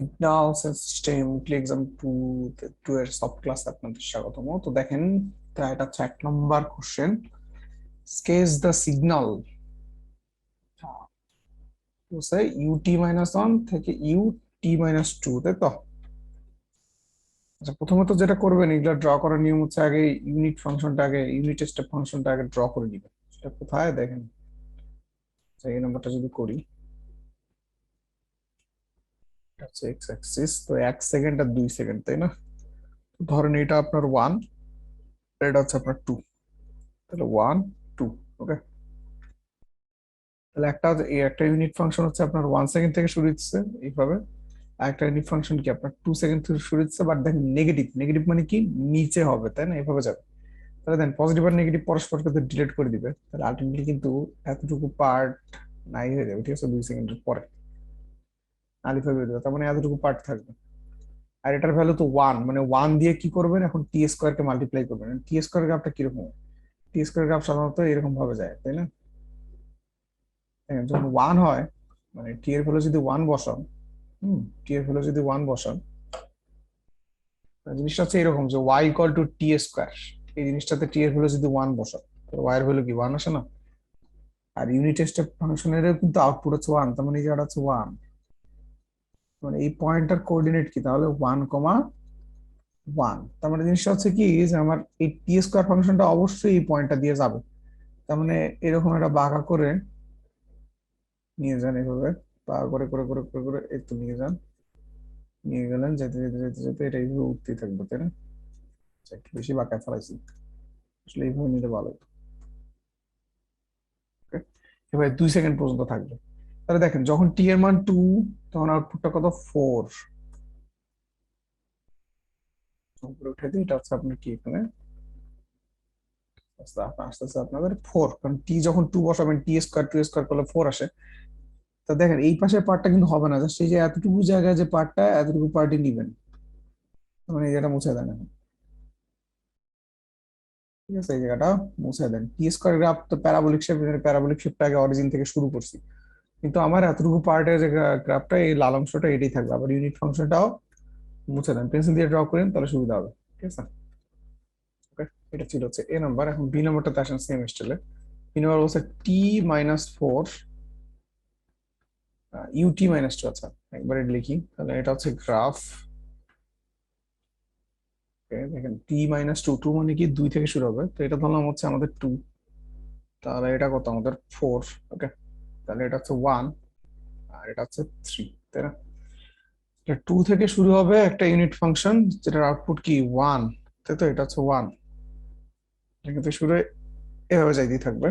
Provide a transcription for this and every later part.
Signal system exam two এর সব class আপনাদের স্বাগতম। তো দেখেন, এটা হচ্ছে 1 নম্বর question. Sketch the signal u t minus one থেকে ইউটি মাইনাস টু, তাই তো? আচ্ছা, প্রথমত যেটা করবেন, এগুলো ড্র করার নিয়ম হচ্ছে আগে ইউনিট স্টেপ ফাংশনটা আগে ড্র করে নিবেন। সেটা কোথায় দেখেন, এই নাম্বারটা যদি করি, এটা হচ্ছে এক্স অ্যাক্সিস। তো 1 সেকেন্ড আর 2 সেকেন্ড, তাই না? ধরেন এটা আপনার 1, এটা হচ্ছে আপনার 2, তাহলে 1 2। ওকে, তাহলে একটা ইউনিট ফাংশন হচ্ছে আপনার 1 সেকেন্ড থেকে শুরু হচ্ছে এইভাবে, আর একটা ইউনিট ফাংশন কি আপনার 2 সেকেন্ড থেকে শুরু হচ্ছে। বাট দেখেন, নেগেটিভ নেগেটিভ মানে কি নিচে হবে, তাই না? এভাবে যাবে। তাহলে দেন পজিটিভ আর নেগেটিভ পরস্পরকে ডিলিট করে দিবে, তাহলে আলটিমেটলি কিন্তু এতটুকু পার্ট নাই হয়ে যাবে, ঠিক আছে? 2 সেকেন্ডের পরে আলিফা বের দেবে, তার মানে এতটুকু পার্ট থাকবে। আর এটার ভ্যালু তো 1, মানে 1 দিয়ে কি করবেন এখন, টি স্কোয়ার কে মাল্টিপ্লাই করবেন। টি স্কোয়ার গ্রাফটা কিরকম? টি স্কোয়ার গ্রাফ সাধারণত এরকম ভাবে যায়, তাই না? হ্যাঁ, যখন 1 হয়, মানে টি এর ভ্যালু যদি 1 বসান, টি এর ভ্যালু যদি 1 বসান, জিনিসটা হচ্ছে এরকম যে Y equal to T square. এই জিনিসটাতে টি এর ভ্যালু যদি 1 বসান, তাহলে ওয়াই এর ভ্যালু কি 1 আসে না? আর ইউনিট স্টেপ ফাংশনের কিন্তু আউটপুট হচ্ছে 1, তার মানে এই জায়গাটা হচ্ছে 1। মানে এই পয়েন্টার কোঅর্ডিনেট কি তাহলে 1,1। তার মানে জিনিসটা হচ্ছে কি যে আমার এই টি স্কোয়ার ফাংশনটা অবশ্যই এই পয়েন্টটা দিয়ে যাবে। তার মানে এরকম একটা বাঁকা করে নিয়ে যান, এভাবে বাঁকা করে করে করে করে করে একটু নিয়ে যান, নিয়ে গেলেন, যেতে যেতে যেতে যেতে এটা এইভাবে উঠতেই থাকবে, তাই না? আচ্ছা, একটু বেশি বাঁকায় ফেলাইছি, আসলে এইভাবে নিলে ভালো হতো। Okay? এভাবে 2 সেকেন্ড পর্যন্ত থাকবে। তাহলে দেখেন, যখন টি এর মান 2, তখন আউটপুটটা কত? 4। উপরে উঠে দিই, এটা হচ্ছে আপনার কি এখানে আস্তে আস্তে আস্তে আপনাদের 4, কারণ টি যখন 2 বসাবেন, টি স্কোয়ার 2 স্কোয়ার করলে 4 আসে। তা দেখেন, এই পাশের পার্টটা কিন্তু হবে না, জাস্ট এই যে এতটুকু জায়গায় যে পার্টটা, এতটুকু পার্টই নিবেন। মানে এই জায়গাটা মুছে দেন এখন, ঠিক আছে? এই জায়গাটা মুছে দেন। টি স্কোয়ার গ্রাফ তো প্যারাবোলিক শেপ, প্যারাবোলিক শেপটা আগে অরিজিন থেকে শুরু করছি, কিন্তু আমার এতটুকু পার্টের যে গ্রাফটা, এই লাল অংশটা এটাই থাকবে। আবার ইউনিট ফাংশনটাও মুছে দেন, পেন্সিল দিয়ে ড্র করেন, তাহলে সুবিধা হবে, ঠিক আছে? ওকে, এটা ছিল হচ্ছে এ নাম্বার। এখন বি নাম্বারটাতে আসেন সেম স্টাইলে। বি নাম্বার বলছে T-4 ইউটি মাইনাস 2। আচ্ছা, একবারে লিখি, তাহলে এটা হচ্ছে গ্রাফ। দেখেন, T-2, 2 মানে কি 2 থেকে শুরু হবে, তো এটা ধরলাম হচ্ছে আমাদের 2, তাহলে এটা কত আমাদের 4। ওকে, তাহলে এটা হচ্ছে 1, আর এটা হচ্ছে 3, তাই না? এটা 2 থেকে শুরু হবে একটা ইউনিট ফাংশন, যেটার আউটপুট কি 1, তাই তো? এটা হচ্ছে 1, এটা কিন্তু শুরু এভাবে যাইতেই থাকবে।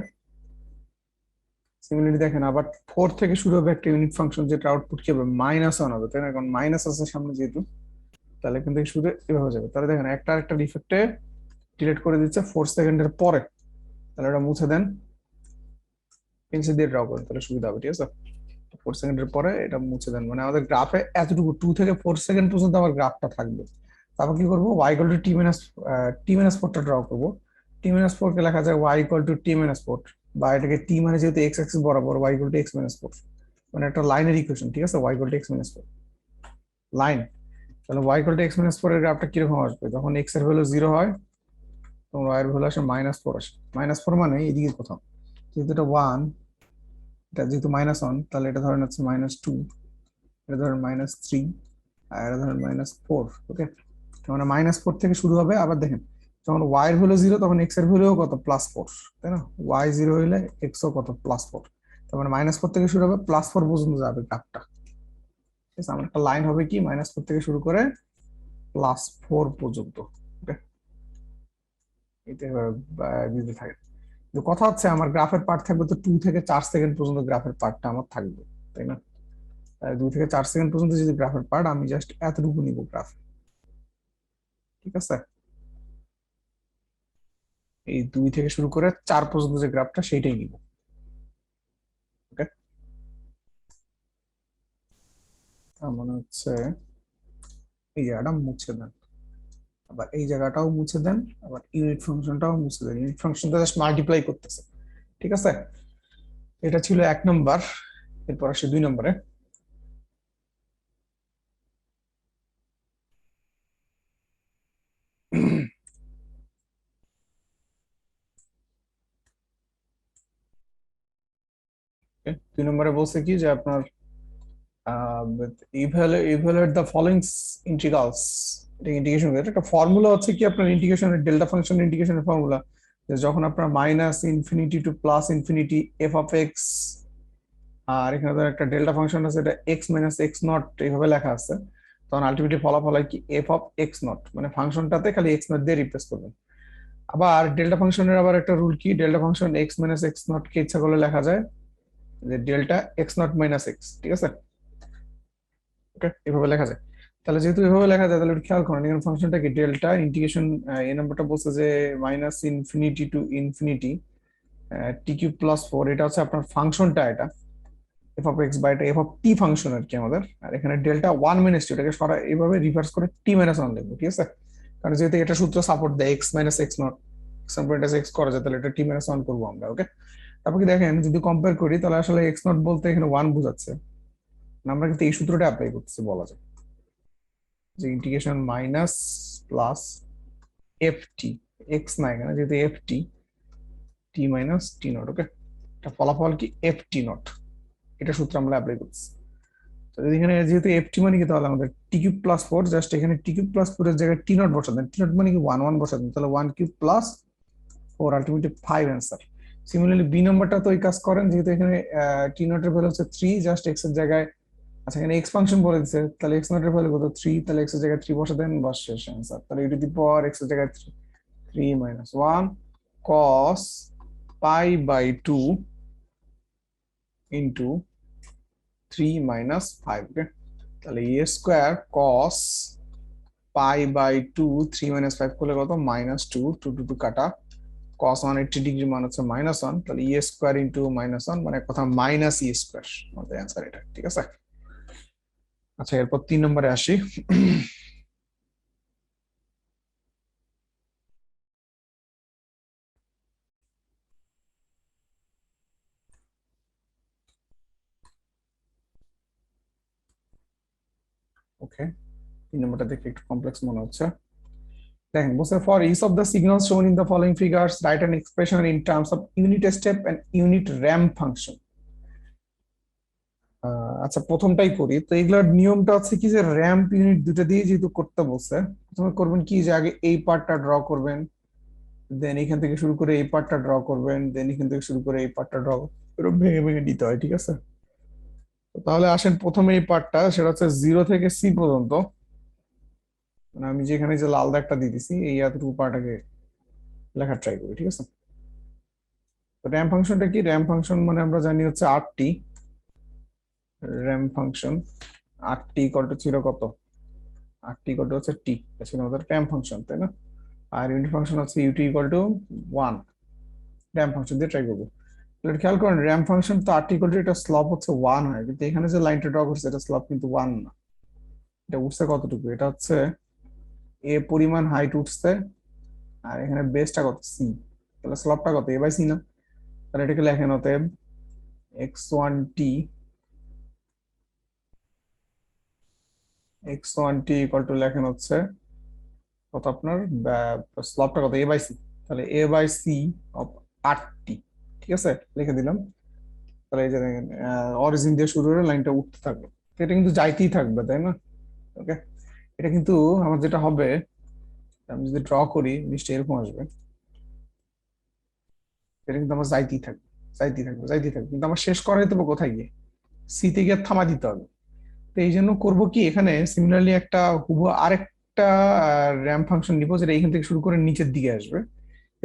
সিমিলারলি দেখেন, আবার 4 থেকে শুরু হবে একটা ইউনিট ফাংশন, যেটা আউটপুট কি হবে? -1 হবে, তাই না? কারণ মাইনাস আছে সামনে যেহেতু, তাহলে কিন্তু শুরু এভাবে যাবে। তাহলে দেখেন, একটা আরেকটা ডিফেক্টে ডিলিট করে দিচ্ছে 4 সেকেন্ডের পরে, তাহলে এটা মুছে দেন, পেন্সিল দিয়ে ড্র করেন, তাহলে সুবিধা হবে, ঠিক আছে? 4 সেকেন্ডের পরে এটা মুছে দেন, মানে আমাদের গ্রাফে এতটুকু 2 থেকে 4 সেকেন্ড পর্যন্ত আমার গ্রাফটা থাকবে। তারপর কি করবো? Y equal to T minus 4টা ড্র করবো। T-4 কে লেখা যায় ওয়াই ইকুয়াল টু T-4, বা এটাকে টি মানে যেহেতু এক্স অ্যাক্সিস বরাবর, ওয়াই ইকুয়াল টু X-4, মানে একটা লাইনের ইকুয়েশন, ঠিক আছে? Y equal to X-4 line. তাহলে ওয়াই ইকুয়াল টু X-4 এর গ্রাফটা কিরকম আসবে? যখন এক্স এর ভ্যালু 0 হয়, তখন ওয়াই এর ভ্যালু আসে -4 আসে। -4 মানে এইদিকে কোথাও, যেহেতু এটা 1, এটা যেহেতু -1, তাহলে এটা ধরেন হচ্ছে -2, এটা ধরেন -3, আর এটা ধরেন -4। ওকে, মানে -4 থেকে শুরু হবে। আবার দেখেন, যখন ওয়াই এর ভ্যালু 0, তখন এক্স এর ভ্যালু কত? +4, তাই না? ওয়াই 0 হইলে এক্স ও কত? +4। তার মানে -4 থেকে শুরু হবে, +4 পর্যন্ত যাবে গ্রাফটা, ঠিক আছে? আমার একটা লাইন হবে কি -4 থেকে শুরু করে +4 পর্যন্ত। ওকে, এটা দিতে থাকে। কিন্তু কথা হচ্ছে, আমার গ্রাফের পার্ট থাকবে তো 2 থেকে 4 সেকেন্ড পর্যন্ত, গ্রাফের পার্টটা আমার থাকবে, তাই না? 2 থেকে 4 সেকেন্ড পর্যন্ত যদি গ্রাফের পার্ট, আমি জাস্ট এতটুকু নিব গ্রাফ, ঠিক আছে? এই 2 থেকে শুরু করে 4 পর্যন্ত যে গ্রাফটা, সেইটাই নিব। ওকে, তার মানে হচ্ছে এই জায়গাটা মুছে দেন, আবার এই জায়গাটাও মুছে দেন, আবার ইউনিট ফাংশনটাও মুছে দেন। ইউনিট ফাংশনটা জাস্ট মাল্টিপ্লাই করতেছে, ঠিক আছে? এটা ছিল 1 নম্বর। এরপর আসে 2 নম্বরে। 2 নম্বরে বলছে কি যে আপনার evaluate the following integrals, এটা ইন্টিগ্রেশন একটা ফর্মুলা হচ্ছে কি আপনার ইন্টিগ্রেশনের ডেল্টা ফাংশন ইন্টিগ্রেশনের ফর্মুলা, যখন আপনার minus infinity to plus infinity f of x, আর এখানে তো একটা ডেল্টা ফাংশন আছে এটা এক্স মাইনাস এক্স নট এইভাবে লেখা আছে, তখন আলটিমেটলি ফলাফল হয় কি এফ অফ এক্স নট, মানে ফাংশনটাতে খালি এক্স নট দিয়ে রিপ্লেস করবেন। আবার ডেল্টা ফাংশনের আবার একটা রুল কি, delta function x minus x not কে ইচ্ছা করলে লেখা যায় যে delta x not minus x, ঠিক আছে? ওকে, এভাবে লেখা যায়। তাহলে যেহেতু এভাবে লেখা যায় তাহলে একটু খেয়াল করেন এখানে ফাংশনটা কি ডেল্টা ইন্টিগ্রেশন, এই নাম্বারটা বলছে যে minus infinity to infinity T cube plus 4, এটা হচ্ছে আপনার ফাংশনটা, এটা এফ অফ এক্স বা এটা এফ অফ টি ফাংশন আর কি আমাদের। আর এখানে ডেল্টা 1 মাইনাস 2 এটাকে সরা এইভাবে রিভার্স করে টি মাইনাস 1 লিখবো, ঠিক আছে? কারণ যেহেতু এটা সূত্র সাপোর্ট দেয় x minus x not, x minus x করা যায়, তাহলে এটা টি মাইনাস 1 করবো আমরা। ওকে, তারপর কি দেখেন যদি কম্পেয়ার করি তাহলে আসলে এক্স নট বলতে এখানে 1 বোঝাচ্ছে, আমরা কিন্তু এই সূত্রটা অ্যাপ্লাই করতেছি, বলা যায় যে integration minus plus f t, x না এখানে যেহেতু f t, t minus t not. Okay, এটা ফলাফল কি এফ টি নট, এটা সূত্র আমরা অ্যাপ্লাই করছি। তো যদি এখানে যেহেতু এফ টি মানে কি, তাহলে আমাদের টি কিউব প্লাস 4, জাস্ট এখানে টি কিউব প্লাস 4 এর জায়গায় টি নট বসাতেন, টি নট মানে কি 1 1 বসাতেন, তাহলে 1 cube plus 4 ultimately 5 answer. Similarly B নাম্বারটা তো ওই কাজ করেন, যেহেতু এখানে টি নট এর ভ্যালু হচ্ছে 3, জাস্ট এক্স এর জায়গায়, আচ্ছা এখানে এক্স ফাংশন বলে দিচ্ছে, তাহলে এক্স নট এর ভ্যালু কত 3, তাহলে এক্স এর জায়গায় 3 বসা দেন, বাস শেষ অ্যান্সার। তাহলে U to the power X এর জায়গায় 3 minus 1 cos pi by 2 into 3 minus 5, okay? তাহলে A square cos pi by 2 3 minus 5 করলে কত মাইনাস 2, 2 2 কাটা, cos 180 ডিগ্রি মান হচ্ছে মাইনাস 1, তাহলে এ স্কোয়ার ইন্টু মাইনাস 1 মানে কথা মাইনাস ই স্কোয়ার, আমাদের অ্যান্সার এটা, ঠিক আছে? আচ্ছা এরপর 3 নম্বরে আসি। ওকে, 3 নম্বরটা দেখে একটু কমপ্লেক্স মনে হচ্ছে। দেখেন বলছে for each of the signals shown in the following figures write an expression in terms of unit step and unit ramp function. আচ্ছা প্রথমটাই করি, তো এগুলোর নিয়মটা হচ্ছে কি যে র্যাম্প ইউনিট দুটো দিয়ে যেহেতু করতে বলছে, প্রথমে করবেন কি যে আগে এই পার্টটা ড্র করবেন, দেন এখান থেকে শুরু করে এই পার্টটা ড্র করবেন, দেন এখান থেকে শুরু করে এই পার্টটা ড্র, এরকম ভেঙে ভেঙে দিতে হয়, ঠিক আছে? তো তাহলে আসেন প্রথমে এই পার্টটা, সেটা হচ্ছে 0 থেকে সি পর্যন্ত, মানে আমি যেখানে যে লাল দাগটা দিয়ে দিছি এই এতটুকু পার্টটাকে লেখার ট্রাই করি, ঠিক আছে? তো র্যাম্প ফাংশনটা কি, র্যাম্প ফাংশন মানে আমরা জানি হচ্ছে r t, ramp function r T equal to ছিল কত, আর টি ইকুয়াল টু হচ্ছে টি, এটা ছিল আমাদের র্যাম্প ফাংশন, তাই না? আর ইউনিট ফাংশন হচ্ছে U T equal to 1, ramp function দিয়ে ট্রাই করবো। তাহলে খেয়াল করেন র্যাম্প ফাংশন তো আর টি ইকুয়াল টু এটা স্লপ হচ্ছে 1 হয়, কিন্তু এখানে যে লাইনটা ড্র করছে এটা স্লপ কিন্তু 1 না, এটা উঠছে কতটুকু, এটা হচ্ছে এ পরিমাণ হাইট উঠছে, আর এখানে বেসটা কত সি, তাহলে স্লপটা কত এ বাই সি না? তাহলে এটাকে লেখেন অতএব x1t, x1t ইকুয়াল টু লেখেন হচ্ছে কত আপনার স্লপটা কত এ বাই সি, তাহলে এ বাই সি অফ আর টি, ঠিক আছে লিখে দিলাম। তাহলে এই যে দেখেন অরিজিন দিয়ে শুরু হয়ে লাইনটা উঠতে থাকবে, তো এটা কিন্তু যাইতেই থাকবে, তাই না? ওকে, এটা কিন্তু আমার যেটা হবে, আমি যদি ড্র করি নিশ্চয়ই এরকম আসবে, এটা কিন্তু আমার যাইতেই থাকবে, যাইতেই থাকবে, যাইতেই থাকবে, কিন্তু আমার শেষ করাই দেবো কোথায় গিয়ে, সি তে গিয়ে থামা দিতে হবে। তো এই জন্য করবো কি, এখানে সিমিলারলি একটা হুবহু আরেকটা র্যাম্প ফাংশন নিবো যেটা এখান থেকে শুরু করে নিচের দিকে আসবে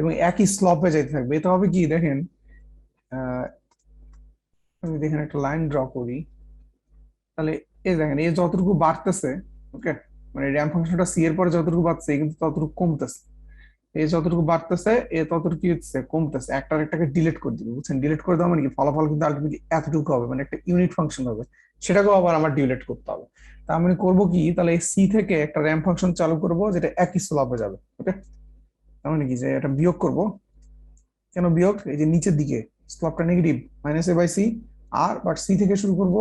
এবং একই স্লপে যাইতে থাকবে। এটা হবে কি দেখেন, আহ, আমি দেখেন একটা লাইন ড্র করি, তাহলে এই দেখেন এই যতটুকু বাড়তেছে, ওকে, মানে র্যাম্প ফাংশনটা সি এর পরে যতটুকু বাড়ছে কিন্তু ততটুকু কমতেছে, এই যতটুকু বাড়তেছে এ ততটুকু কি হচ্ছে কমতেছে, একটার একটাকে ডিলিট করে দিবে, বুঝছেন? ডিলিট করে দেওয়া মানে কি ফলাফল কিন্তু আলটিমেটলি এতটুকু হবে, মানে একটা ইউনিট ফাংশন হবে, সেটাকেও আবার আমার ডিলিট করতে হবে। তা আমি করবো কি, তাহলে এই সি থেকে একটা র্যাম্প ফাংশন চালু করব যেটা একই স্লপে যাবে, ওকে? তার মানে কি যে এটা বিয়োগ করব, কেন বিয়োগ, এই যে নিচের দিকে স্লপটা negative minus A by C, আর বাট সি থেকে শুরু করব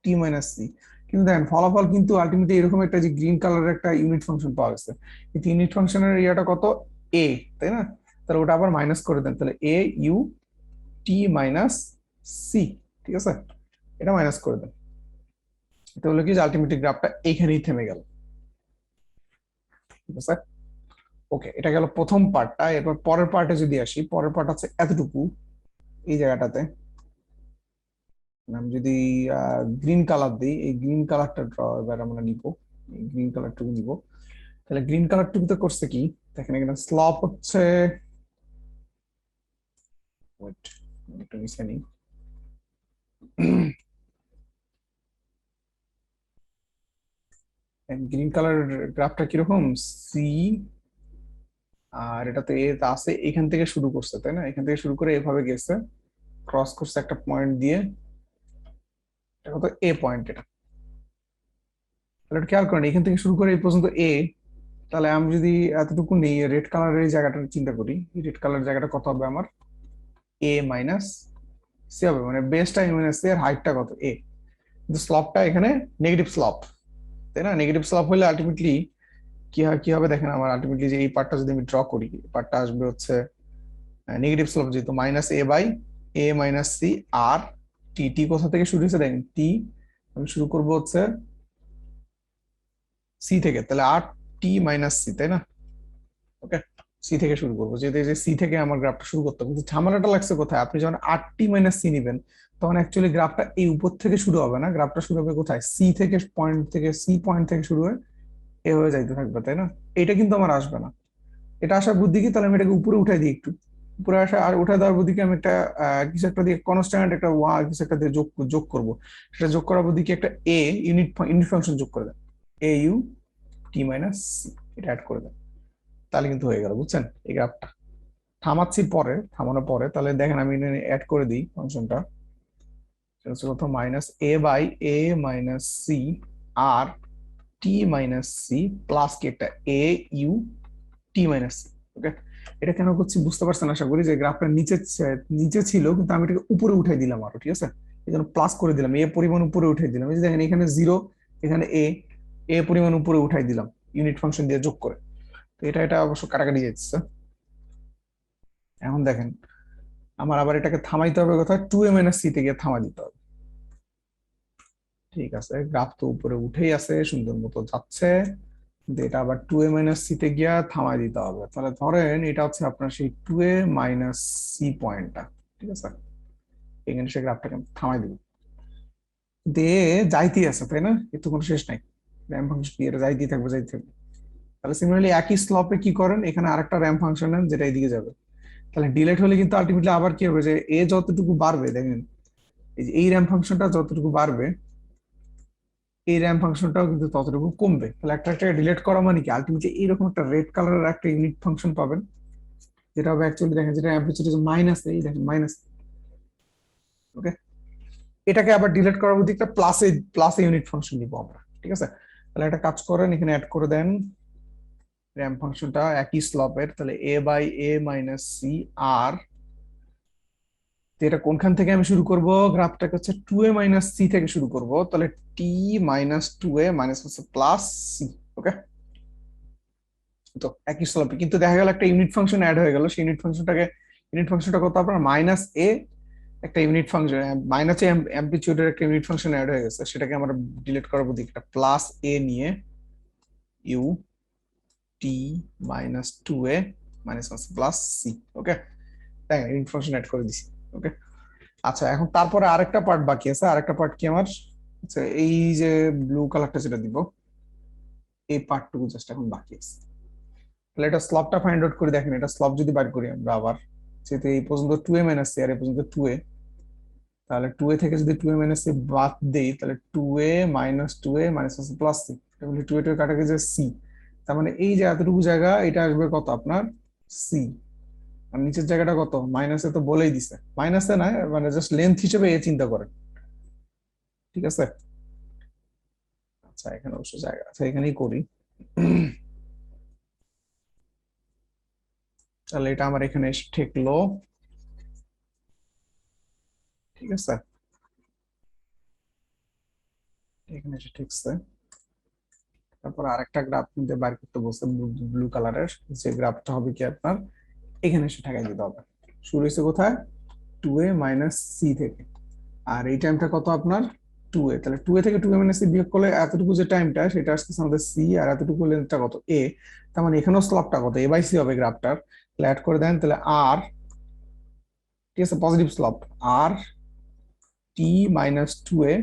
টি মাইনাস সি, কিন্তু দেখেন ফলাফল কিন্তু আলটিমেটলি এরকম একটা যে গ্রিন কালারের একটা ইউনিট ফাংশন পাওয়া গেছে, কিন্তু ইউনিট ফাংশনের ইয়াটা কত এ, তাই না? তাহলে ওটা আবার মাইনাস করে দেন, তাহলে A U T minus C, ঠিক আছে, এটা মাইনাস করে দেন। এটা হলো কি যে আলটিমেটলি গ্রাফটা এইখানেই থেমে গেল। ঠিক আছে, ওকে, এটা গেল প্রথম পার্টটা। এরপর পরের পার্টে যদি আসি, পরের পার্ট আছে এতটুকু, এই জায়গাটাতে আমি যদি গ্রিন কালার দিই, এই গ্রিন কালারটা ড্র এবার আমরা নিব, এই গ্রিন কালারটুকু নিব। তাহলে গ্রিন কালারটুকুতে করছে কি, দেখেন এখানে স্লপ হচ্ছে, ওয়েট একটু নিচে নিই, গ্রিন কালার গ্রাফটা কিরকম, সি, আর এটাতে এ আছে, এখান থেকে শুরু করছে তাই না, এখান থেকে শুরু করে এভাবে গেছে, ক্রস করছে একটা পয়েন্ট দিয়ে, এটা কত এ পয়েন্ট এটা। তাহলে এটা খেয়াল করেন এখান থেকে শুরু করে এই পর্যন্ত এ, তাহলে আমি যদি এতটুকু নেই, রেড কালারের এই জায়গাটা চিন্তা করি, রেড কালার জায়গাটা কত হবে আমার, এ মাইনাস সি হবে, মানে বেসটা এ মাইনাস সি আর হাইটটা কত এ, কিন্তু স্লপটা এখানে নেগেটিভ স্লপ, তাই না, নেগেটিভ স্লপ হলে আলটিমেটলি কি হবে দেখেন, আমার আলটিমেটলি যে এই পার্টটা যদি আমি ড্র করি, পার্টটা আসবে হচ্ছে নেগেটিভ স্লোপ, যেহেতু minus A by a minus c, r t, t কোথা থেকে শুরু হয়েছে দেখেন, টি আমি শুরু করবো হচ্ছে সি থেকে, তাহলে আর টি মাইনাস সি, তাই না, ওকে, সি থেকে শুরু করবো, যেহেতু এই যে সি থেকে আমার গ্রাফটা শুরু করতে হবে, কিন্তু ঝামেলাটা লাগছে কোথায়, আপনি যখন আর টি মাইনাস সি নিবেন, তখন অ্যাকচুয়ালি গ্রাফটা এই উপর থেকে শুরু হবে না, গ্রাফটা শুরু হবে কোথায়, সি থেকে, পয়েন্ট থেকে, সি পয়েন্ট থেকে শুরু হয়ে এ হয়ে যাইতে থাকবে, তাই না, এটা কিন্তু আমার আসবে না। এটা আসার বুদ্ধি কি, তাহলে আমি এটাকে উপরে উঠাই দিই একটু, উপরে আসা আর উঠাই দেওয়ার বুদ্ধিকে আমি একটা কিছু একটা দিয়ে কনস্ট্যান্ট একটা ওয়া কিছু একটা দিয়ে যোগ যোগ করবো, সেটা যোগ করার বুদ্ধিকে একটা এ ইউনিট ফাংশন যোগ করে দেন, a U T minus c, এটা অ্যাড করে দেন, তাহলে কিন্তু হয়ে গেল, বুঝছেন এই গ্রাফটা। থামাচ্ছি পরে, থামানোর পরে তাহলে দেখেন আমি অ্যাড করে দিই ফাংশনটা, সেটা হচ্ছে কত, minus A by a minus c r t minus c plus কি একটা a U T minus c, okay. এটা কেন করছি বুঝতে পারছেন আশা করি, যে গ্রাফটা নিচে ছিল, কিন্তু আমি এটাকে উপরে উঠাই দিলাম আরো, ঠিক আছে, এই জন্য প্লাস করে দিলাম, এ পরিমাণ উপরে উঠাই দিলাম, এই যে দেখেন এখানে জিরো, এখানে এ, এ পরিমাণ উপরে উঠাই দিলাম ইউনিট ফাংশন দিয়ে যোগ করে, তো এটা অবশ্য কাটাকাটি যাচ্ছে। এখন দেখেন আমার আবার এটাকে থামাইতে হবে কোথায়, টু এ মাইনাস সি তে গিয়ে থামাই দিতে হবে। ঠিক আছে, গ্রাফ তো উপরে উঠেই আছে, সুন্দর মতো যাচ্ছে, কিন্তু এটা আবার টু এ মাইনাস সি তে গিয়া থামাই দিতে হবে। তাহলে ধরেন এটা হচ্ছে আপনার সেই টু এ মাইনাস সি পয়েন্টটা, ঠিক আছে, এখানে সে গ্রাফটাকে থামাই দিব, দিয়ে যাইতেই আছে তাই না, এর তো কোনো শেষ নাই, র্যাম্প ফাংশন দিয়ে এটা যাইতেই থাকবে, যাইতে থাকবে। তাহলে সিমিলারলি একই স্লপে কি করেন, এখানে আরেকটা র্যাম্প ফাংশন নেন যেটা এদিকে যাবে, তাহলে ডিলেট হলে কিন্তু আলটিমেটলি আবার কি হবে, যে এ যতটুকু বাড়বে দেখেন, এই যে এই র্যাম্প ফাংশনটা যতটুকু বাড়বে, এই র্যাম্প ফাংশনটাও কিন্তু ততটুকু কমবে। তাহলে একটা একটা ডিলিট করা মানে কি, আলটিমেটলি এইরকম একটা রেড কালারের একটা ইউনিট ফাংশন পাবেন, যেটা হবে অ্যাকচুয়ালি দেখেন, যেটা অ্যাম্পলিটিউড মাইনাস, এই দেখেন মাইনাস, ওকে। এটাকে আবার ডিলিট করার মধ্যে একটা প্লাসে ইউনিট ফাংশন নিব আমরা, ঠিক আছে। তাহলে একটা কাজ করেন, এখানে অ্যাড করে দেন র্যাম্প ফাংশনটা একই স্লপের, তাহলে এ বাই এ মাইনাস সি আর, এটা কোনখান থেকে আমি শুরু করব, গ্রাফটাকে হচ্ছে টু এ মাইনাস সি থেকে শুরু করব, তাহলে টি মাইনাস টু এ মাইনাস হচ্ছে প্লাস সি, ওকে। তো একই স্লপে কিন্তু দেখা গেল একটা ইউনিট ফাংশন অ্যাড হয়ে গেল, সেই ইউনিট ফাংশনটা কত আপনার, মাইনাস এ, একটা ইউনিট ফাংশন মাইনাস এ অ্যাম্পলিটিউডের একটা ইউনিট ফাংশন অ্যাড হয়ে গেছে, সেটাকে আমরা ডিলিট করার দিকে একটা প্লাস এ নিয়ে ইউ টি মাইনাস টু এ মাইনাস প্লাস সি, ওকে, তাই ইউনিট ফাংশন অ্যাড করে দিছি, ওকে। আচ্ছা, এখন তারপরে আরেকটা পার্ট বাকি আছে, আরেকটা পার্ট কি আমার, আচ্ছা এই যে ব্লু কালারটা যেটা দিব, এই পার্টটুকু জাস্ট এখন বাকি আছে। তাহলে এটা স্লপটা ফাইন্ড আউট করে দেখেন, এটা স্লপ যদি বার করি আমরা আবার, যেহেতু এই পর্যন্ত টু এ মাইনাস সি আর এই পর্যন্ত টু এ, তাহলে টু এ থেকে যদি টু এ মাইনাস সি বাদ দেই, তাহলে টু এ মাইনাস টু এ মাইনাস প্লাস সি, তাহলে টু এ টু এ কাটা গেছে সি, তার মানে এই যে এতটুকু জায়গা এটা আসবে কত আপনার সি, আর নিচের জায়গাটা কত, মাইনাসে তো বলেই দিছে, মাইনাসে না মানে জাস্ট লেন্থ হিসেবে এ চিন্তা করেন, ঠিক আছে। আচ্ছা এখানে অবশ্য জায়গা আছে, এখানেই করি। তাহলে এটা আমার এখানে এসে ঠেকলো, ঠিক আছে, এখানে এসে ঠেকছে। তারপর আরেকটা গ্রাফ নিতে বার করতে বলছে, ব্লু কালারের, যে গ্রাফটা হবে কি আপনার এখানে এসে ঠেকাই দিতে হবে, শুরু হয়েছে কোথায়, টু এ মাইনাস সি থেকে, আর এই টাইমটা কত আপনার 2a, তাহলে 2a থেকে 2a মাইনাস c বিয়োগ করলে এতটুকু যে টাইমটা সেটা আসতেছে আমাদের c, আর এতটুকু লেন্থটা কত a, তার মানে এখানেও স্লপটা কত a বাই c হবে গ্রাফটার। তাহলে অ্যাড করে দেন, তাহলে r, ঠিক আছে, positive slope r t minus 2a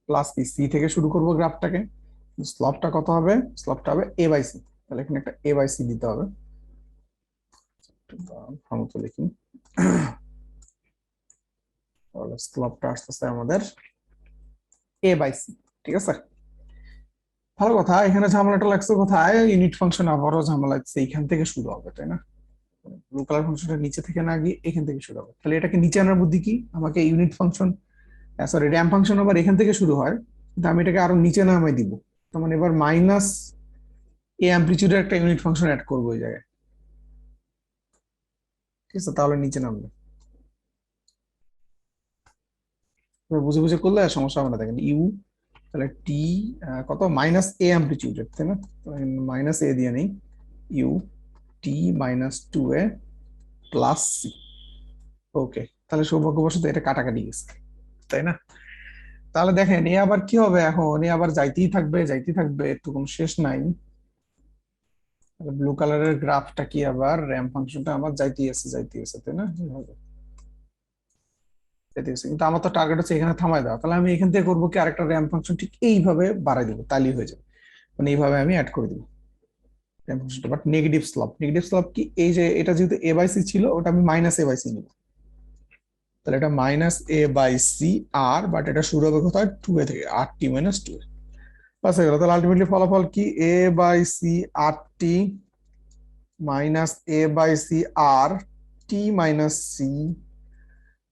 plus c, c থেকে শুরু করবো গ্রাফটাকে। স্লপটা কত হবে? স্লপটা হবে a বাই c, তাহলে এখানে একটা a বাই c দিতে হবে। ভালো লিখি, তাহলে স্লপটা আসতেছে আমাদের a বাই c, ঠিক আছে। ভালো কথা, এখানে ঝামেলাটা লাগছে কোথায়? ইউনিট ফাংশন আবারও ঝামেলা লাগছে, এইখান থেকে শুরু হবে, তাই না? ব্লু কালার ফাংশনটা নিচে থেকে না গিয়ে এখান থেকে শুরু হবে। তাহলে এটাকে নিচে আনার বুদ্ধি কি? আমাকে unit function, sorry ramp function আবার এখান থেকে শুরু হয়, কিন্তু আমি এটাকে আরো নিচে নামাই দিব। তার মানে এবার মাইনাস এ অ্যাম্পলিটিউডের একটা ইউনিট ফাংশন অ্যাড করবো ওই জায়গায়, ঠিক আছে, তাহলে নিচে নামবে। এবার বুঝে বুঝে করলে আর সমস্যা হবে না। দেখেন ইউ, তাহলে টি কত মাইনাস এ অ্যাম্পলিটিউডের, তাই না? মাইনাস এ দিয়ে নেই, ইউ টি minus 2a plus c. Okay, তাহলে সৌভাগ্যবশত এটা কাটাকাটি গেছে, তাই না? তাহলে দেখেন এ আবার কি হবে, এখন এ আবার যাইতেই থাকবে যাইতেই থাকবে, একটু কোনো শেষ নাই। ব্লু কালারের গ্রাফটা কি আবার র্যাম্প ফাংশনটা আমার যাইতেই আছে, তাই না? যাইতেই আছে, কিন্তু আমার তো টার্গেট হচ্ছে এখানে থামাই দেওয়া। তাহলে আমি এখান থেকে করবো কি, আরেকটা র্যাম্প ফাংশন ঠিক এইভাবে বাড়াই দিব, তাহলেই হয়ে যাবে। মানে এইভাবে আমি অ্যাড করে দিব র্যাম্প ফাংশনটা, but negative slope. Negative slope কি, এই যে এটা যেহেতু এ বাই সি ছিল, ওটা আমি মাইনাস এ বাই সি নিব। তাহলে এটা মাইনাস এ বাই সি আর, বাট এটা শুরু হবে কোথায়? 2a থেকে, আর টি মাইনাস 2a। বাস হয়ে গেল। তাহলে আলটিমেটলি ফলাফল কি, a by C r t minus A by C r t minus c.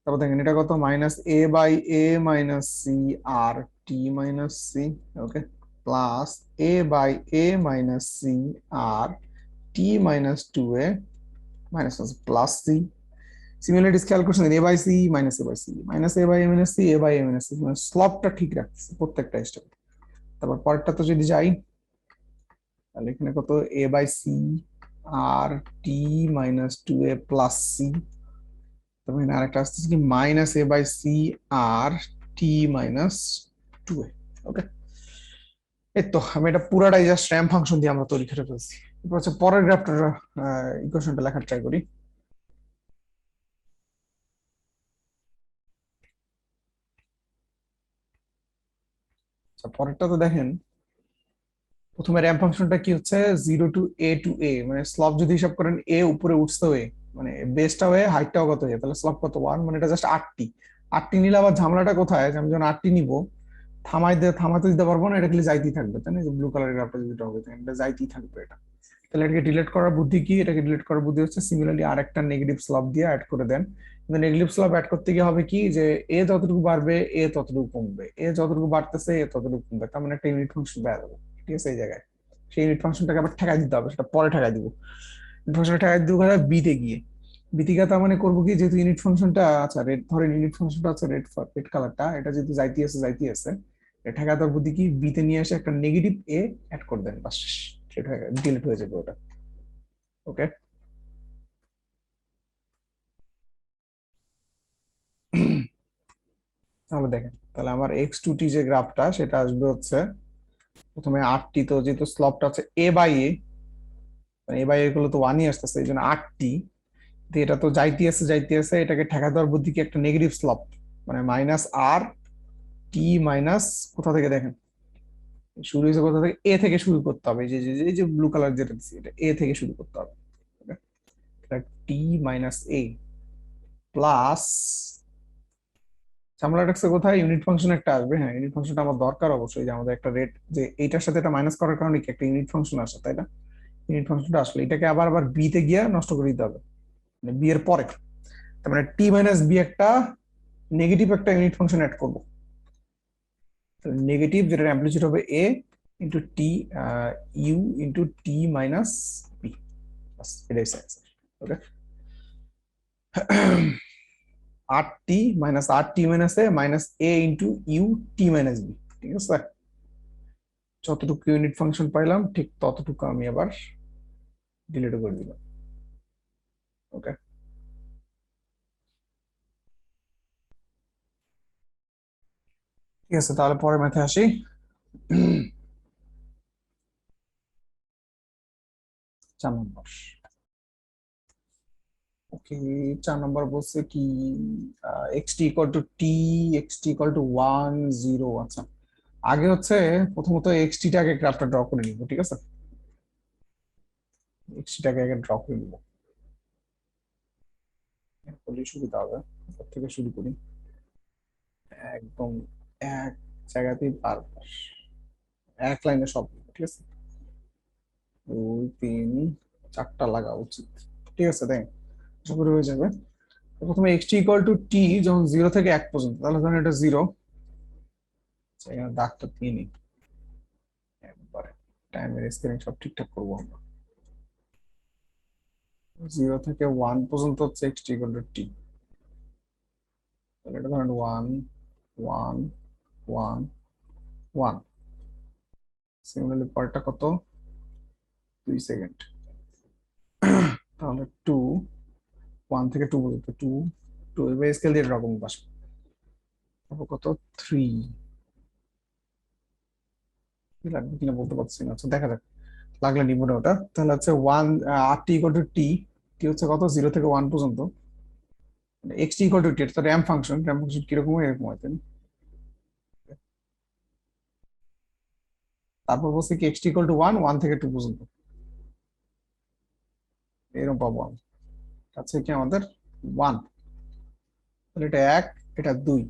তারপর দেখেন এটা কত, minus A by a minus c r t minus c, okay, plus a by a minus c r t minus 2a minus plus c. Similarities খেয়াল করছেন, a by c minus A by c minus A by a minus c a by a minus c, মানে স্লপটা ঠিক রাখছে প্রত্যেকটা step. তারপর পরেরটা তো যদি যাই, তাহলে এখানে কত, a by C r t minus 2a plus c. তারপর এখানে আরেকটা আসতেছে কি, minus A by C r t minus 2a। Okay, এই তো আমি এটা পুরাটাই জাস্ট র্যাম্প ফাংশন দিয়ে আমরা তৈরি করে ফেলছি। এরপর হচ্ছে পরের গ্রাফটার ইকুয়েশনটা লেখার ট্রাই করি। আচ্ছা, পরেরটা তো দেখেন, প্রথমে র্যাম্প ফাংশনটা কি হচ্ছে, 0 টু এ, মানে স্লপ যদি হিসাব করেন এ উপরে উঠতে হয়ে, মানে বেসটা হয়ে হাইটটাও কত হয়ে, তাহলে স্লপ কত 1, মানে এটা জাস্ট 8টি। 8টি নিলে আবার ঝামেলাটা কোথায়, যে আমি যখন 8টি নিব, থামাতে দিতে পারবো না, এটা খালি যাইতেই থাকবে, তাই না? ব্লু কালারের গ্রাফটা যেটা হবে, এটা যাইতেই থাকবে এটা। তাহলে এটাকে ডিলিট করার বুদ্ধি কি? এটাকে ডিলিট করার বুদ্ধি হচ্ছে সিমিলারলি আর একটা নেগেটিভ স্লপ দিয়ে অ্যাড করে দেন। কিন্তু নেগেটিভ স্লপ অ্যাড করতে গিয়ে হবে কি, যে এ যতটুকু বাড়বে এ ততটুকু কমবে, এ যতটুকু বাড়তেছে এ ততটুকু কমবে, তার মানে একটা ইউনিট ফাংশন বের হবে, ঠিক আছে? এই জায়গায় সেই ইউনিট ফাংশনটাকে আবার ঠেকাই দিতে হবে, সেটা পরে ঠেকাই দিব। ইউনিট ফাংশনটা ঠেকাই দিব কোথায়? বিতে গিয়ে। বিতে গিয়ে তার মানে করবো কি, যেহেতু ইউনিট ফাংশনটা, আচ্ছা রেড ধরেন, ইউনিট ফাংশনটা আছে রেড, রেড কালারটা, এটা যেহেতু যাইতে আছে, এটা ঠেকা দেওয়ার বুদ্ধি কি, বিতে নিয়ে এসে একটা নেগেটিভ এ অ্যাড করে দেন, বাস, সেটা ডিলিট হয়ে যাবে ওটা। ওকে, তাহলে দেখেন, তাহলে আমার এক্স টু টি যে গ্রাফটা সেটা আসবে হচ্ছে, প্রথমে 8টি, তো যেহেতু স্লপটা হচ্ছে এ বাই এ, মানে এ বাই এ গুলো তো 1ই আসতেছে, এই জন্য 8টি। এটা তো যাইতে আছে, এটাকে ঠেকা দেওয়ার বুদ্ধি কি, একটা নেগেটিভ স্লপ, মানে মাইনাস আর টি মাইনাস, কোথা থেকে দেখেন শুরু হয়েছে, কোথা থেকে, এ থেকে শুরু করতে হবে, এই যে ব্লু কালার যেটা দিচ্ছি, এটা এ থেকে শুরু করতে হবে। টি মাইনাস এ প্লাস, ঝামেলা রাখছে কোথায়, ইউনিট ফাংশন একটা আসবে। হ্যাঁ, ইউনিট ফাংশনটা আমার দরকার অবশ্যই, যে আমাদের একটা রেট, যে এইটার সাথে এটা মাইনাস করার কারণে কি একটা ইউনিট ফাংশন আসে, তাই না? ইউনিট ফাংশনটা আসলে এটাকে আবার আবার বি তে গিয়ে নষ্ট করে দিতে হবে, মানে বি এর পরে। তার মানে টি মাইনাস বি একটা নেগেটিভ একটা ইউনিট ফাংশন অ্যাড করবো, নেগেটিভ, যেটার অ্যাম্পলিটিউড হবে a into t, u into t minus b, এটাই answer. Okay, r t minus r t minus a minus a into u T minus b, ঠিক আছে? যতটুকু unit function পাইলাম ঠিক ততটুকু আমি আবার ডিলিট করে দিলাম। ওকে, ঠিক আছে, তাহলে পরের ম্যাথে আসি। 4 নম্বর। ওকে, 4 নম্বর বলছে কি, x T equal to T, x T equal to 1 0। আচ্ছা, আগে হচ্ছে প্রথমত এক্স টিটাকে গ্রাফটা ড্র করে নিব, ঠিক আছে? এক্স টিটাকে আগে ড্র করে নিব, করলে সুবিধা হবে। ওর থেকে শুরু করি, একদম এক জায়গাতেই বারবার এক লাইনে সব, ঠিক আছে? 2 3 4টা লাগা উচিত, ঠিক আছে? তাই আশা করি হয়ে যাবে। তো প্রথমে এক্স টি ইকুয়াল টু টি যখন 0 থেকে 1 পর্যন্ত, তাহলে ধরেন এটা 0, এখানে দাগটা দিয়ে নিই একবারে, টাইমের স্কেলিং সব ঠিকঠাক করবো আমরা। 0 থেকে 1 পর্যন্ত হচ্ছে এক্স টি ইকুয়াল টু টি, তাহলে এটা ধরেন 1 1 1 1। সিমিলারলি পরেরটা কত, 2 সেকেন্ড। তাহলে 1 থেকে 2 পর্যন্ত 2 এবার স্কেল দিয়ে ড্র করবো পাশে, তারপর কত 3 লাগবে কিনা বলতে পারছি না, আচ্ছা দেখা যাক, লাগলে নিব না ওটা। তাহলে হচ্ছে 1 টি ইকুয়াল টু টি, টি হচ্ছে কত 0 থেকে 1 পর্যন্ত, এক্স টি ইকুয়াল টু টি, এটা র্যাম ফাংশন কিরকম হয়, এরকম হয় তাই না? তারপর বলছে কি এক্স টি ইকুয়াল টু 1 1 থেকে 2 পর্যন্ত, এরকম পাবো আমি। আচ্ছা কি আমাদের 1, তাহলে এটা 1, এটা 2।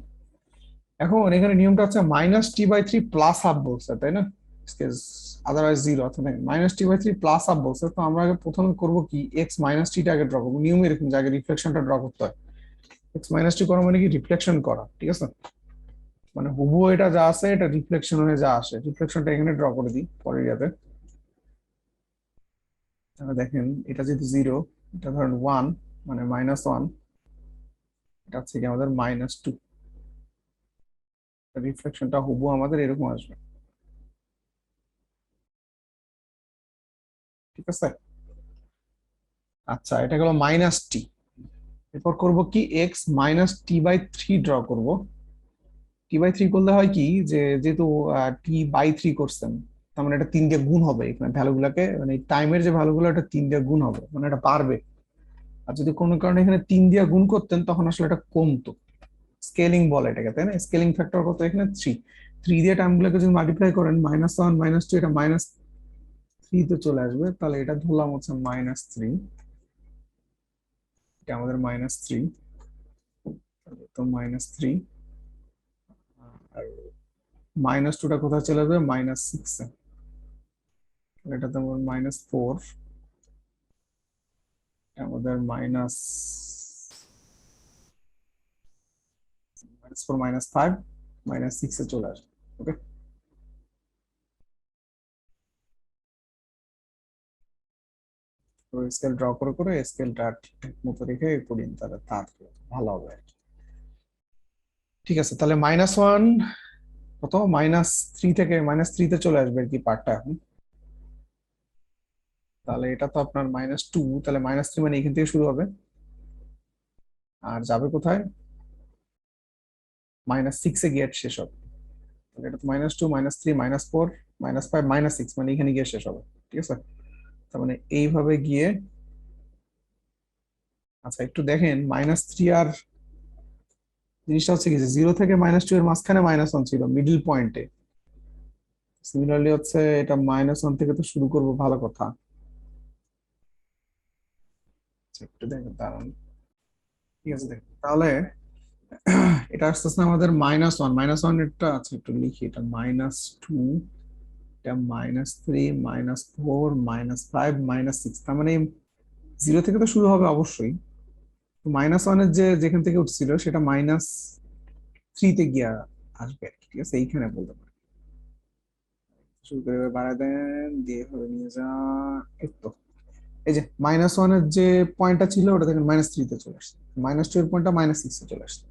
এখন এখানে নিয়মটা হচ্ছে -t/3 প্লাস হাফ বলছে তাই না, আদারওয়াইজ 0, অর্থাৎ -t/3 প্লাস হাফ বলছে। তো আমরা আগে প্রথমে করবো কি, এক্স মাইনাস টি টা আগে ড্র করবো, নিয়ম এরকম যে আগে রিফ্লেকশনটা ড্র করতে হয়। এক্স মাইনাস টি করা মানে কি রিফ্লেকশন করা, ঠিক আছে? মানে হুবহু এটা যা আছে এটা রিফ্লেকশন হয়ে যা আসে, রিফ্লেকশনটা এখানে ড্র করে দিই পরের ইয়াতে। তাহলে দেখেন এটা যেহেতু 0, এটা ধরেন 1, মানে -1, এটা হচ্ছে কি আমাদের -2, রিফ্লেকশনটা হুবহু আমাদের এরকম আসবে, ঠিক আছে? আচ্ছা, এটা গেল -t। এরপর করব কি, এক্স -t/3 ড্র করব। t/3 করলে হয় কি, যে যেহেতু t/3 করছেন, তার মানে এটা 3 দিয়ে গুণ হবে, এখানে ভ্যালু গুলাকে, মানে টাইমের যে ভ্যালু গুলো এটা 3 দিয়ে গুণ হবে, মানে এটা বাড়বে। আর যদি কোনো কারণে এখানে 3 দিয়ে গুণ করতেন তখন আসলে এটা কমতো, স্কেলিং বলে এটাকে তাই না? স্কেলিং ফ্যাক্টর কত এখানে 3, 3 দিয়ে টার্ম গুলোকে যদি মাল্টিপ্লাই করেন, -1 -2, এটা -3 তে চলে আসবে। তাহলে এটা ধরলাম হচ্ছে -3, এটা আমাদের -3, তো -3, আর -2টা কোথায় চলে যাবে, -6 এ, এটা তো -4, আমাদের -4 -5 -6 এ চলে আসবে। ওকে, তো স্কেল ড্র করে করে স্কেলটা ঠিকঠাক মতো রেখে পড়িন, তাহলে তাড়াতাড়ি ভালো হবে আর কি। ঠিক আছে, তাহলে -1 কত, -3 থেকে -3 তে চলে আসবে আর কি পার্টটা এখন। তাহলে এটা তো আপনার -2, তাহলে -3 মানে এখান থেকে শুরু হবে, আর যাবে কোথায়, -6 এ গিয়ে শেষ হবে। তাহলে এটা তো -2 -3 -4 -5 -6, মানে এখানে গিয়ে শেষ হবে, ঠিক আছে? তার মানে এইভাবে গিয়ে, আচ্ছা একটু দেখেন, -3 আর জিনিসটা হচ্ছে কি, যে 0 থেকে -2 এর মাঝখানে -1 ছিল মিডল পয়েন্টে। সিমিলারলি হচ্ছে এটা -1 থেকে তো শুরু করবো, ভালো কথা। আচ্ছা, একটু দেখেন দাঁড়ান, ঠিক আছে দেখেন তাহলে, এটা আসতেছে আমাদের -1 -1, এটা আছে একটু লিখি, এটা -2, এটা -3 -4 -5 -6, তার মানে 0 থেকে তো শুরু হবে অবশ্যই। -1 এর যে যেখান থেকে উঠছিল সেটা -3 তে গিয়া আসবে আর কি, ঠিক আছে? এইখানে বলতে পারি, শুরু করে এবার বাড়ায় দেন, দিয়ে হবে নিয়ে যা, এই তো, এই যে -1 এর যে পয়েন্টটা ছিল ওটা দেখেন -3 তে চলে আসছে, -2 এর পয়েন্টটা -6 এ চলে আসছে।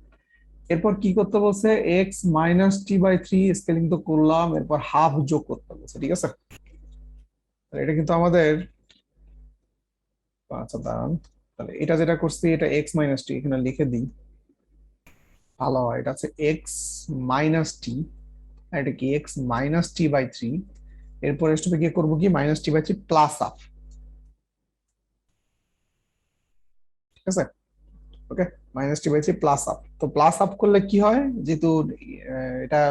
এরপর কি করতে বলছে, এক্স -t/3 স্কেলিং তো করলাম, এরপর হাফ যোগ করতে বলছে, ঠিক আছে? তাহলে এটা কিন্তু আমাদের, আচ্ছা দাঁড়ান, তাহলে এটা যেটা করছি এটা x-t, এখানে লিখে দিই ভালো হয়, এটা হচ্ছে x-t, এটা কি x minus t by three, এরপর স্টেপে কি করবো কি minus t by three plus up, ঠিক আছে। Okay, minus t by three plus up, তো প্লাস আপ করলে কি হয়, যেহেতু এটা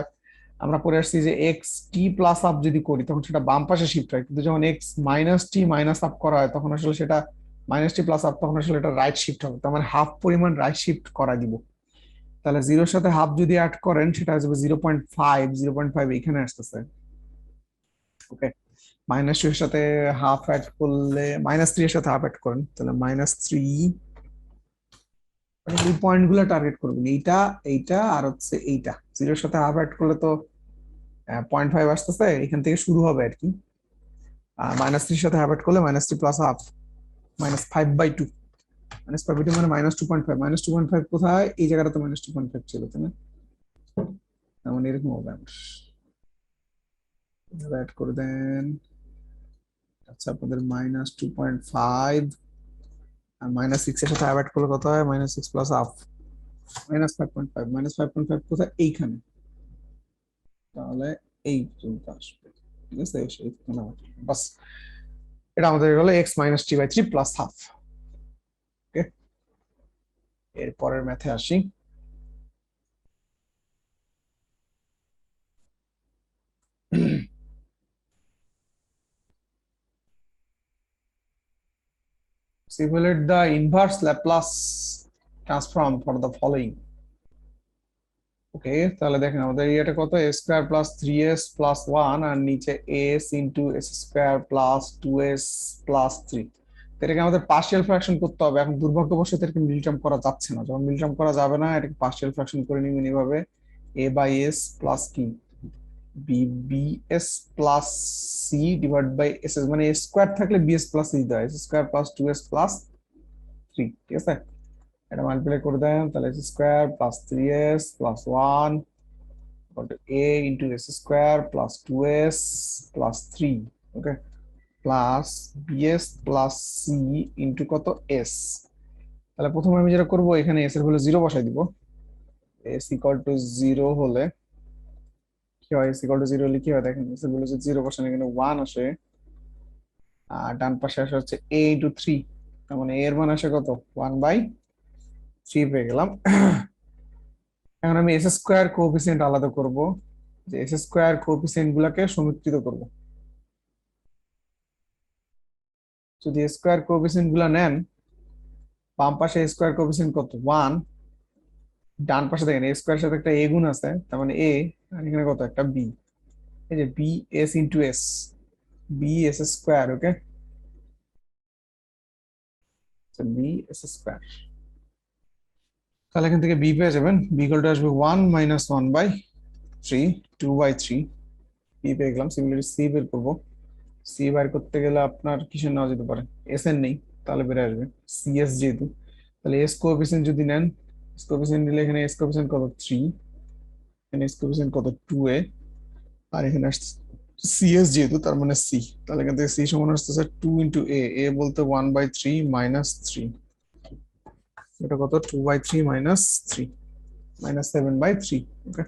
আমরা পরে আসছি যে এক্স টি প্লাস আপ যদি করি তখন সেটা বাম পাশে শিফট হয়, কিন্তু যখন এক্স মাইনাস টি মাইনাস আপ করা হয় তখন আসলে সেটা মাইনাস টি প্লাস আপ, তখন আসলে এটা রাইট শিফট হবে, তার মানে হাফ পরিমাণ রাইট শিফট করা দিব। তাহলে জিরোর সাথে হাফ যদি অ্যাড করেন সেটা আসবে 0.5, 0.5 এখানে আসতেছে। ওকে, মাইনাস টু এর সাথে হাফ অ্যাড করলে মাইনাস থ্রি এর সাথে হাফ অ্যাড করেন, তাহলে মাইনাস থ্রি, মানে এই পয়েন্ট গুলো টার্গেট করবেন, এইটা এইটা আর হচ্ছে এইটা, জিরোর সাথে হাফ অ্যাড করলে তো 0.5 আসতেছে, এখান থেকে শুরু হবে আর কি। মাইনাস থ্রির সাথে হাফ অ্যাড করলে মাইনাস থ্রি প্লাস হাফ, -5/2, -5/2 মানে -2.5, -2.5 কোথায়, এই জায়গাটা তো -2.5 ছিল, তাই না? তার মানে এরকম হবে আমার, অ্যাড করে দেন। আচ্ছা, আপনাদের -2.5 আর -6 এর সাথে অ্যাড করলে কত হয়, -6 প্লাস হাফ, -5.5, -5.5 কোথায়, এইখানে, তাহলে এই পর্যন্ত আসবে, ঠিক আছে, এইখানে বাস। এটা আমাদের হলো x minus t by three plus half. Okay, এর পরের ম্যাথে আসি। Simulate the inverse Laplace transform for the following. ওকে, তাহলে দেখেন আমাদের এটা কত, a square plus three S plus one আর নিচে s into s square plus two S plus three. এটাকে আমাদের পার্শিয়াল ফ্র্যাকশন করতে হবে। এখন দুর্ভাগ্যবশত এটাকে মিল টার্ম করা যাচ্ছে না, যখন মিল টার্ম করা যাবে না এটাকে পার্শিয়াল ফ্র্যাকশন করে নিবেন এভাবে, এ বাই এস প্লাস কি B, B S plus C divide by S S, মানে এস স্কোয়ার থাকলে বি এস প্লাস সি দিতে হয়, S square plus two S plus three, ঠিক আছে। এটা মাল্টিপ্লাই করে দেন, তাহলে S square plus three S plus one a into s square plus 2s plus 3, okay, plus bs plus c into কত s। তাহলে প্রথমে আমি যেটা করব, এখানে s এর ভ্যালু 0 বসাই দিব, s ইকুয়াল টু 0 হলে কি হয়, s ইকুয়াল টু 0 হলে কি হয় দেখেন, s এর ভ্যালু যদি 0 বসান এখানে 1 আসে, আর ডান পাশে আসে হচ্ছে a ইন্টু 3, তার মানে a এর মান আসে কত 1/3 পেয়ে গেলাম। এখন আমি এস স্কোয়ার কোএফিসিয়েন্ট আলাদা করব, যে এস স্কোয়ার কোএফিসিয়েন্ট গুলাকে সমীকৃত করব। যদি স্কোয়ার কোএফিসিয়েন্ট গুলা নেন, বাম পাশে স্কোয়ার কোএফিসিয়েন্ট কত 1, ডান পাশে দেখেন এ স্কোয়ার সাথে একটা এ গুণ আছে, তার মানে এ, আর এখানে কত একটা বি, এই যে b s into s, b s square, okay, b s square. তাহলে এখান থেকে বি পেয়ে যাবেন, বি ইকুয়াল টু আসবে 1 - 1/3, 2/3, বি পেয়ে গেলাম। সিমিলারলি সি বের করবো, সি বের করতে গেলে আপনার কিসের নেওয়া যেতে পারে, এস এর নেই, তাহলে বেড়ে আসবে সি এস যেহেতু, তাহলে এস কোএফিসিয়েন্ট যদি নেন, এস কোএফিসিয়েন্ট নিলে এখানে এস কোএফিসিয়েন্ট কত 3, এখানে এস কোএফিসিয়েন্ট কত 2a, আর এখানে আসছে সিএস যেহেতু তার মানে সি, তাহলে এখান থেকে সি সমান আসতেছে 2 × এ বলতে 1/3 - 3, এটা কত 2/3 - 3, -7/3, ওকে,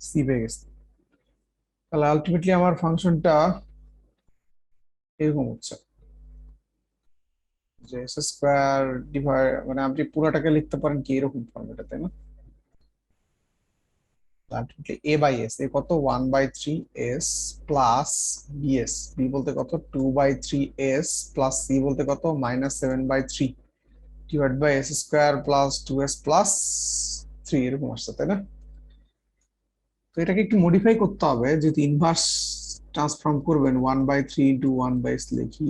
সি পেয়ে গেছে। তাহলে আলটিমেটলি আমার ফাংশনটা এরকম হচ্ছে যে এস স্কোয়ার ডিভাইড, মানে আপনি পুরোটাকে লিখতে পারেন কি এরকম ফর্মেটে, তাই না? এ বাই এস, এ কত 1/3 এস প্লাস বিএস, বি বলতে কত 2/3 এস প্লাস সি বলতে কত -7/3 divide by S square plus 2s plus 3, এরকম আসছে, তাই না? তো এটাকে একটু মডিফাই করতে হবে, যেহেতু ইনভার্স ট্রান্সফর্ম করবেন 1/3 ইন্টু 1/s লিখি,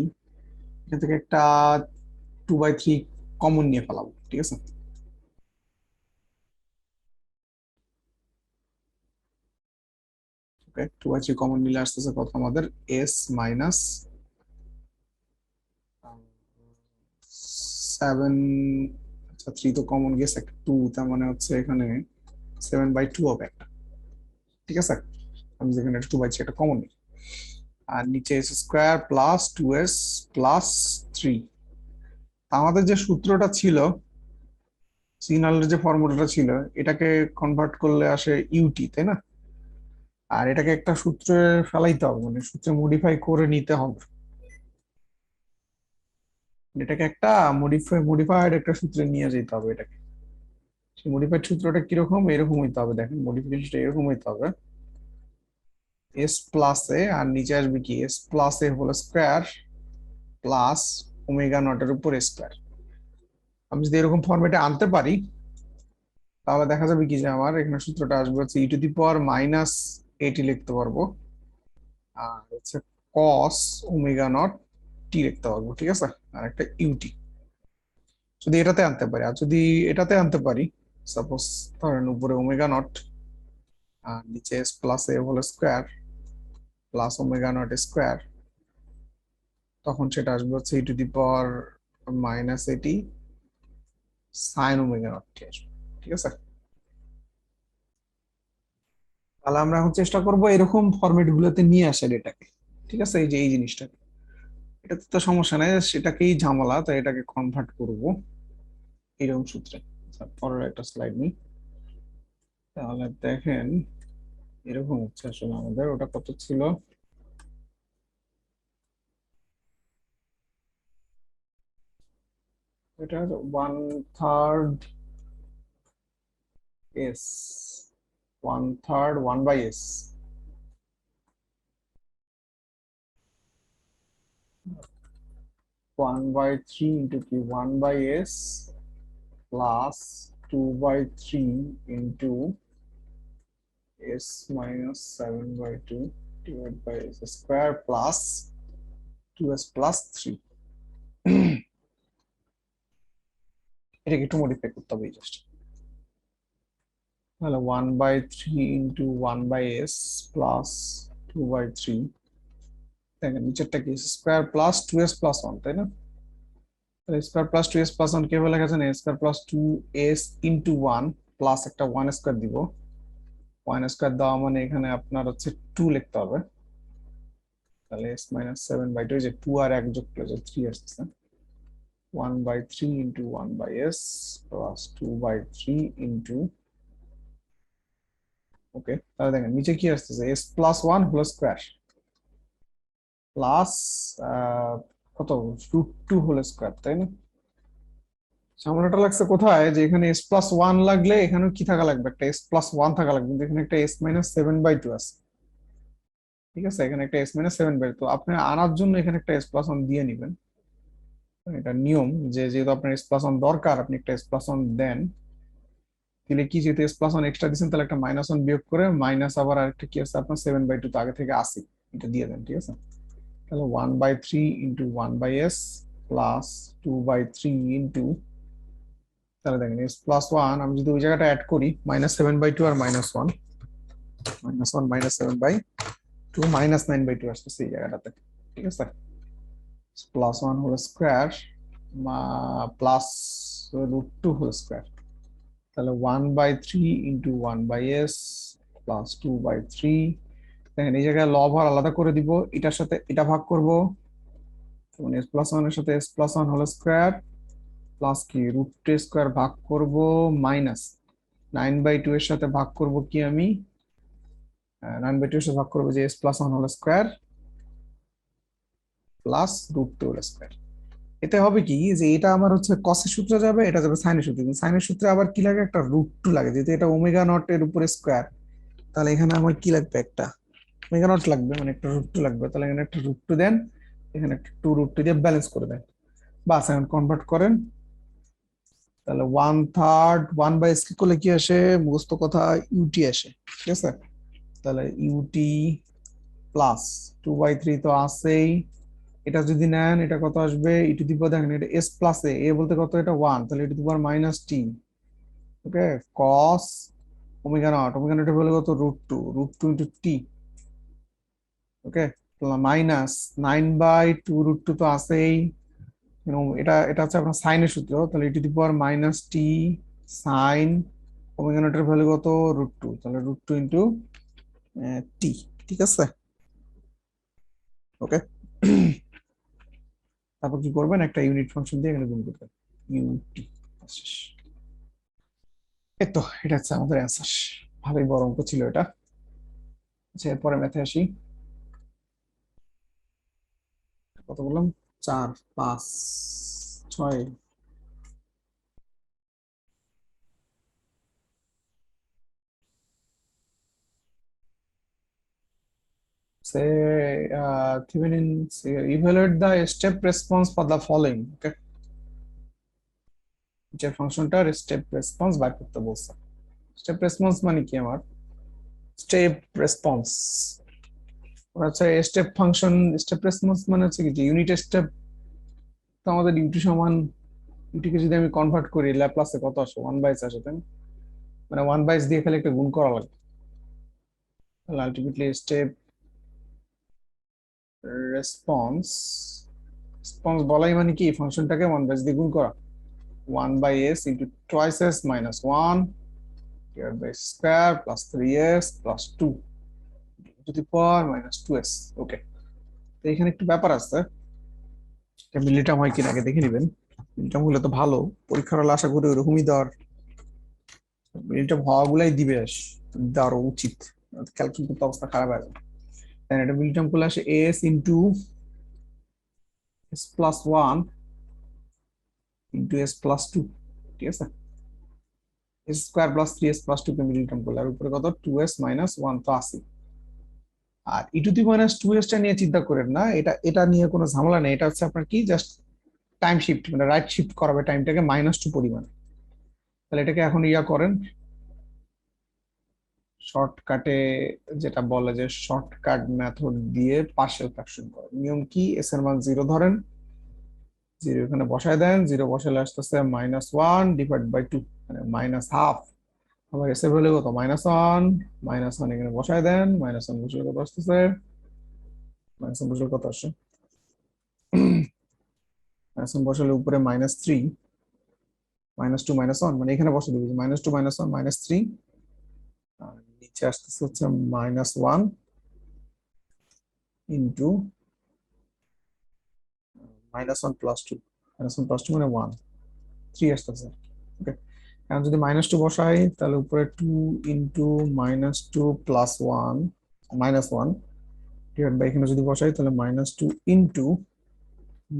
এখান থেকে একটা 2/3 কমন নিয়ে ফেলাবো, ঠিক আছে। ওকে, 2/3 কমন নিলে আসতেছে কত আমাদের s মাইনাস 7, আচ্ছা 3 তো কমন গেছে, একটা 2, তার মানে হচ্ছে এখানে 7/2 হবে একটা, ঠিক আছে। আমি যেখানে 2/3 একটা কমন নিই, আর নিচে S square plus 2s plus 3। আমাদের যে সূত্রটা ছিল সিগন্যালের যে ফর্মুলাটা ছিল এটাকে কনভার্ট করলে আসে ইউটি, তাই না? আর এটাকে একটা সূত্রে ফেলাইতে হবে, মানে সূত্রে মডিফাই করে নিতে হবে। এটাকে একটা মডিফাইড একটা সূত্রে নিয়ে যেতে হবে এটাকে। সেই মডিফাইড সূত্রটা কিরকম, এরকম হইতে হবে, দেখেন মডিফিকেশনটা এরকম হইতে হবে। এস প্লাস এ আর নিচে আসবে কি, S plus A whole square plus omega নটের উপর স্কোয়ার। আমি যদি এরকম ফরম্যাটে আনতে পারি তাহলে দেখা যাবে কি যে আমার এখানে সূত্রটা আসবে হচ্ছে E to the power minus এটি লিখতে পারবো, আর হচ্ছে কস ওমেগা নট টি লিখতে পারবো, ঠিক আছে? আর একটা ইউটি যদি এটাতে আনতে পারি, আর যদি এটাতে আনতে পারি, সাপোজ ধরেন উপরে ওমেগা নট আর নিচে S plus A whole square plus omega naught square, তখন সেটা আসবে হচ্ছে E to the power minus A T sine omega naught T আসবে, ঠিক আছে? তাহলে আমরা এখন চেষ্টা করব এরকম ফরম্যাট গুলোতে নিয়ে আসার এটাকে, ঠিক আছে? এই যে এই জিনিসটাকে, এটাতে তো সমস্যা নাই, সেটাকেই ঝামেলা, তাই এটাকে কনভার্ট করব এরকম সূত্রে। আচ্ছা, পরের একটা স্লাইড নিই। তাহলে দেখেন এরকম হচ্ছে আসলে আমাদের ওটা কত ছিল, এটা 1/3 এস, 1/3 1/s, 1/3 ইন্টু কি 1/s plus 2/3 into s minus 7/2 divide by s square plus 2s plus 3। এটাকে একটু মডিফাই করতে হবে জাস্ট। তাহলে 1/3 ইন্টু 1/s প্লাস 2/3, দেখেন নিচেরটা কি স্কোয়ার প্লাস 2s প্লাস 1, তাই না? স্কোয়ার প্লাস 2s প্লাস 1 কিভাবে লেখা যায়, square plus 2s into 1 plus একটা 1 স্কোয়ার দিব, 1 স্কোয়ার দেওয়া মানে এখানে আপনার হচ্ছে 2 লিখতে হবে। তাহলে s মাইনাস 7/2, যে 2 আর 1 যোগ করলে যে 3 আসছে, 1/3 ইন্টু 1/s প্লাস 2/3 ইন্টু, ওকে, তাহলে দেখেন নিচে কি আসতেছে, s plus 1 whole square plus কত √2 হোল স্কোয়ার, তাই না? ঝামেলাটা লাগছে কোথায়, যে এখানে এস প্লাস ওয়ান লাগলে এখানে কি থাকা লাগবে, একটা এস প্লাস ওয়ান থাকা লাগবে, কিন্তু এখানে একটা এস মাইনাস 7/2 আছে, ঠিক আছে? এখানে একটা এস মাইনাস 7/2, তো আপনি আনার জন্য এখানে একটা এস প্লাস ওয়ান দিয়ে নিবেন। এটা নিয়ম যে যেহেতু আপনার এস প্লাস ওয়ান দরকার, আপনি একটা এস প্লাস ওয়ান দেন, দিলে কি, যেহেতু এস প্লাস ওয়ান এক্সট্রা দিচ্ছেন তাহলে একটা মাইনাস ওয়ান বিয়োগ করে মাইনাস আবার আরেকটা কি আছে আপনার 7/2, তো আগে থেকে আসি, এটা দিয়ে দেন, ঠিক আছে? তাহলে 1/3 ইন্টু 1/s প্লাস 2/3 ইন্টু, তাহলে দেখেন এস প্লাস ওয়ান, আমি যদি ওই জায়গাটা অ্যাড করি -7/2 আর -1, -1 -7/2 -9/2 আসতেছে এই জায়গাটাতে, ঠিক আছে? Plus one whole square plus √2 whole square, তাহলে 1/3 ইন্টু 1/s প্লাস 2/3, দেখেন এই জায়গায় লব আর আলাদা করে দিব, এটার সাথে এটা ভাগ করব, মানে এস প্লাস ওয়ান এর সাথে S plus one whole square plus কি √2 স্কোয়ার ভাগ করব মাইনাস 9/2 এর সাথে ভাগ করব কি আমি, 9/2 এর সাথে ভাগ করবো যে S plus one whole square plus √2 whole square. এতে হবে কি যে এটা আমার হচ্ছে কসের সূত্রে যাবে, এটা যাবে সাইনের সূত্রে, কিন্তু সাইনের সূত্রে আবার কি লাগে, একটা √2 লাগে, যেহেতু এটা ওমেগা নট এর উপরে স্কোয়ার, তাহলে এখানে আমার কি লাগবে, একটা ওমেগা নট লাগবে, মানে একটা √2 লাগবে, তাহলে এখানে একটা √2 দেন, এখানে একটা 2√2 দিয়ে ব্যালেন্স করে দেন, বাস এখন কনভার্ট করেন। তাহলে 1/3 1/s কি করলে কি আসে, মুখস্থ কথা, ইউটি আসে, ঠিক আছে? তাহলে ইউটি প্লাস 2/3 তো আছেই, এটা যদি নেন এটা কত আসবে, ই টু দি পাওয়ার, দেখেন এটা এস প্লাস এ, এ বলতে কত, এটা 1, তাহলে e to the power minus t, okay, cos omega not, omega not বলে কত, √2 ইন্টু টি, ওকে, মাইনাস 9/2 √2 তো আছেই, এটা এটা হচ্ছে আপনার সাইনের সূত্র, তাহলে e to the power minus t sine omega নটের ভ্যালু কত, √2, তাহলে √2 ইন্টু টি, ঠিক আছে? ওকে। তারপর কি করবেন, একটা ইউনিট ফাংশন দিয়ে এখানে গুণ করবেন, ইউটি, শেষ। এই তো এটা হচ্ছে আমাদের অ্যান্সার। ভালোই বড় অঙ্ক ছিল এটা। আচ্ছা এরপরে ম্যাথে আসি। কত বললাম? 4, 5, 6। Say, Thevenin, evaluate the step response for the following. Okay, যে ফাংশনটার স্টেপ রেসপন্স বাই করতে বলছে। স্টেপ রেসপন্স মানে কি আমার? স্টেপ রেসপন্স আচ্ছা, স্টেপ ফাংশন, স্টেপ রেসপন্স মানে হচ্ছে কি যে ইউনিট স্টেপ। তো আমাদের ইউটি সমান, ইউটিকে যদি আমি কনভার্ট করি ল্যাপ্লাসে কত আসে? 1/s আসে, তাই না? মানে 1/s দিয়ে খালি একটা গুণ করা লাগে। তাহলে আলটিমেটলি স্টেপ রেসপন্স, রেসপন্স বলাই মানে কি ফাংশনটাকে 1/s দিয়ে গুণ করা। 1/s into twice s minus 1 divided by square plus 3s plus 2 to the power minus 2s. ওকে, তো এখানে একটু ব্যাপার আছে। এটা মিলিটাম হয় কিনা আগে দেখে নিবেন। মিলিটাম হলে তো ভালো, পরীক্ষার হলে আশা করি ওরকমই দেওয়ার, মিলিটাম হওয়াগুলাই দিবে, দেওয়ার উচিত। ক্যালকুলেট করতে অবস্থা খারাপ আছে। তাই এটা মিলিটাম করলে আসে S into S plus one into S plus two. ঠিক আছে, S square plus 3s plus 2 কে মিলিটাম করলে আর উপরে কত 2s মাইনাস 1 তো আছে। আর ই টু দি মাইনাস 2s টা নিয়ে চিন্তা করেন না, এটা এটা নিয়ে কোনো ঝামেলা নেই। এটা হচ্ছে আপনার কি জাস্ট টাইম শিফট, মানে রাইট শিফট করাবে টাইমটাকে -2 পরিমাণে। তাহলে এটাকে এখন ইয়া করেন শর্টকাটে, যেটা বলে যে শর্টকাট মেথড দিয়ে পার্শিয়াল ফ্র্যাকশন করেন। নিয়ম কি? এস এর মান 0 ধরেন, 0 এখানে বসায় দেন, 0 বসালে আসতেছে -1 ডিভাইড বাই 2, মানে মাইনাস হাফ। আবার এস এর ভ্যালু কত? -1, -1 এখানে বসায় দেন, -1 বসলে কত আসতেছে? -1 বসলে কত আসে? -1 বসালে উপরে -3, -2 -1, মানে এখানে বসে দিবি -2 -1 -3, আর নিচে আসতেছে হচ্ছে -1 ইন্টু -1 প্লাস 2, -1 প্লাস 2 মানে 1, 3 আসতেছে। ওকে, এখন যদি -2 বসাই তাহলে উপরে 2 ইন্টু -2 প্লাস 1 -1 ডিভাইড বাই, এখানে যদি বসাই তাহলে -2 ইন্টু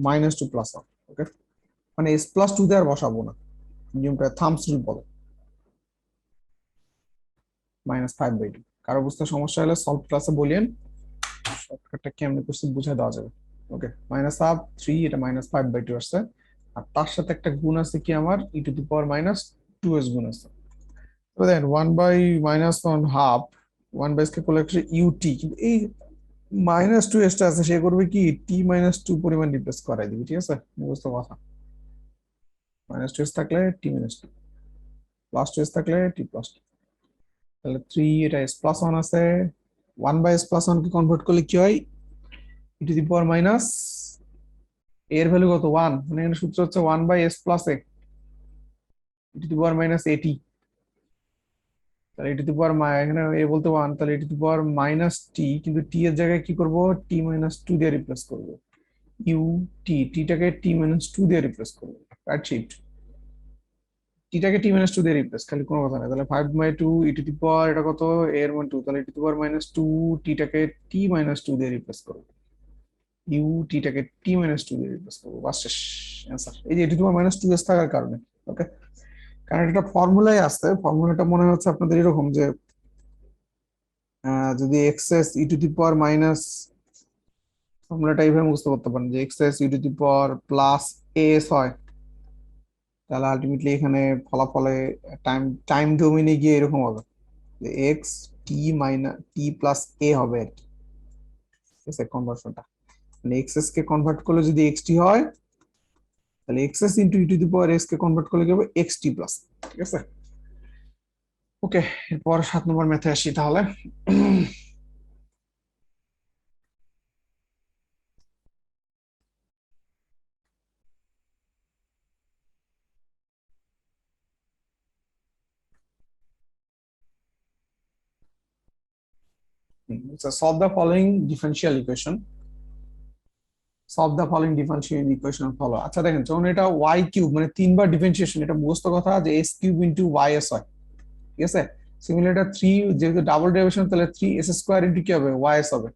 -2 প্লাস 1। ওকে, মানে এস প্লাস 2 তে আর বসাবো না, নিয়মটা থাম্বস রুল বলে। -5/2। কারো বুঝতে সমস্যা হলে সলভ ক্লাসে বলিয়েন, শর্টকাটটা কেমনে করছি বুঝে দেওয়া যাবে। ওকে, -3, এটা -5/2 আসছে। আর তার সাথে একটা গুণ আছে কি আমার, ই টু দি পাওয়ার -2s গুণ আছে। তো দেখেন 1/-1 হাফ, 1/s কে করলে ইউটি, কিন্তু এই -2s টা আছে, সে করবে কি t-2 পরিমাণ রিপ্লেস করাই দিবি। ঠিক আছে, বুঝতে কথা। -2s থাকলে t-2, +2s থাকলে t+2। তাহলে 3, এটা s প্লাস 1 আছে, 1/s প্লাস 1 কে কনভার্ট করলে কি হয়? ই টু দি পাওয়ার মাইনাস, এর ভ্যালু কত? 1, মানে এখানে সূত্র হচ্ছে 1/s plus A E to the পাওয়ার -80। তাহলে ই টু দি পাওয়ার, এখানে এ বলতে 1, তাহলে e to the power -t, কিন্তু টি এর জায়গায় কি করব? t-2 দিয়ে রিপ্লেস করব। ইউ টি, টিটাকে t-2 দিয়ে রিপ্লেস করব, রাইট শিফট। টিটাকে t-2 দিয়ে রিপ্লেস, খালি কোনো কথা নাই। তাহলে 5/2 ই টু দি পাওয়ার, এটা কত? এর মান 2, তাহলে e to the power -2, টিটাকে t-2 দিয়ে রিপ্লেস করব, ইউ টিটাকে t-2 দিয়ে রিপ্লেস করবো, বাস শেষ। অ্যান্সার এই যে ই টু দি পাওয়ার -2s থাকার কারণে। ওকে, কারণ এটা ফর্মুলাই আছে, ফর্মুলাটা মনে হচ্ছে আপনাদের এরকম যে যদি XS E to the power minus, ফর্মুলাটা এইভাবে মুখস্থ করতে পারেন যে XS E to the power plus S হয়, তাহলে আলটিমেটলি এখানে ফলাফলে টাইম টাইম ডোমেইনে গিয়ে এরকম হবে যে এক্স টি মাইনাস টি প্লাস এ হবে আর কি। ঠিক আছে, কনভার্সনটা মানে এক্সএস কে কনভার্ট করলে যদি এক্স টি হয়, তাহলে XS into E to the power S K convert করলে কি হবে? এক্স টি প্লাস। ঠিক আছে, ওকে। এরপর 7 নম্বর ম্যাথে আসি তাহলে। So solve the following differential equation. Solve the following differential equation follow. আচ্ছা দেখেন, যখন এটা y কিউব মানে 3 বার ডিফারেন্সিয়েশন, এটা মুখস্থ কথা যে s কিউব ইনটু ys হয়। ঠিক আছে। সিমিলারলি এটা 3 যেহেতু ডাবল ডেরিভেশন, তাহলে 3s স্কয়ার ইনটু কি হবে, ys হবে।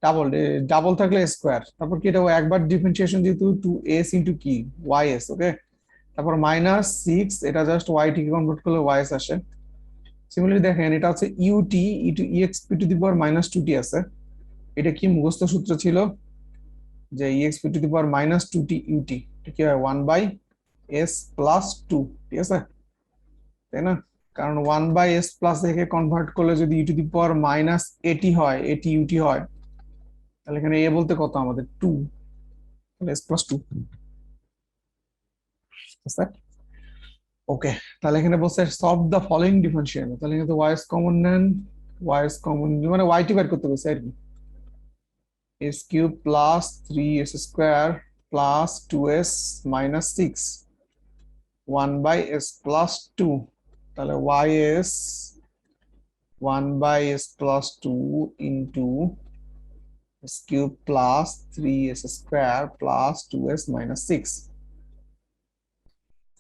ডাবল ডাবল থাকলে স্কয়ার, তারপর কি এটা একবার ডিফারেন্সিয়েশন যেহেতু 2s ইনটু কি ys, ওকে। তারপর মাইনাস 6, এটা জাস্ট y টি কনভার্ট করলে ys আসে। সিমিলারলি দেখেন এটা হচ্ছে ut exp two the power minus 2t আছে। এটা কি মুখস্থ সূত্র ছিল যে exp two the power minus 2t ut, এটা কি হয় 1 বাই s প্লাস 2, ঠিক আছে, তাই না? কারণ 1 বাই s প্লাস থেকে কনভার্ট করলে যদি ই টু দি পাওয়ার মাইনাস এটি হয়, এটি ইউটি হয়, তাহলে এখানে এ বলতে কত আমাদের 2, তাহলে s প্লাস 2 আছে। ওকে, তাহলে এখানে বলছে সলভ দ্য ফলোইং ডিফারেন্সিয়াল, তাহলে কিন্তু y কমন নেন, y কমন মানে y টি বের করতে বলছে আর কি। s cube plus 3s square plus 2s minus 6 1 by s plus 2, তাহলে ys 1 by s plus 2 into s cube plus 3s square plus 2s minus 6।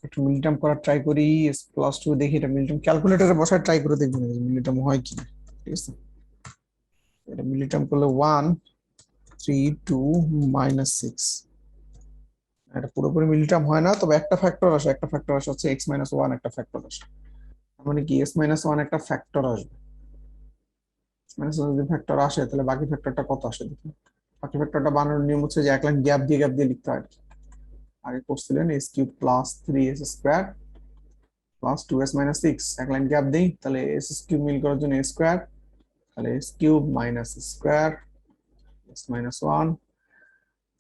একটু মিলিটাম করার ট্রাই করি, s প্লাস 2 দেখি এটা মিলিটাম ক্যালকুলেটরে বসায় ট্রাই করে দেখবেন মিলিটাম হয় কি, ঠিক আছে। এটা মিলিটাম করলে 1 3 2 মাইনাস 6, এটা পুরোপুরি মিলিটাম হয় না, তবে একটা ফ্যাক্টর আসে, একটা ফ্যাক্টর আসে হচ্ছে x মাইনাস 1, একটা ফ্যাক্টর আসে, মানে কি s মাইনাস 1 একটা ফ্যাক্টর আসবে। মানে যদি ফ্যাক্টর আসে তাহলে বাকি ফ্যাক্টরটা কত আসে দেখুন। বাকি ফ্যাক্টরটা বানানোর নিয়ম হচ্ছে যে এক লাইন গ্যাপ দিয়ে লিখতে হয়। আগে করছিলেন s cube plus 3s square plus 2s minus 6, এক লাইন গ্যাপ দেই, তাহলে s কিউব মিল করার জন্য a স্কয়ার, তাহলে s cube minus square s minus 1,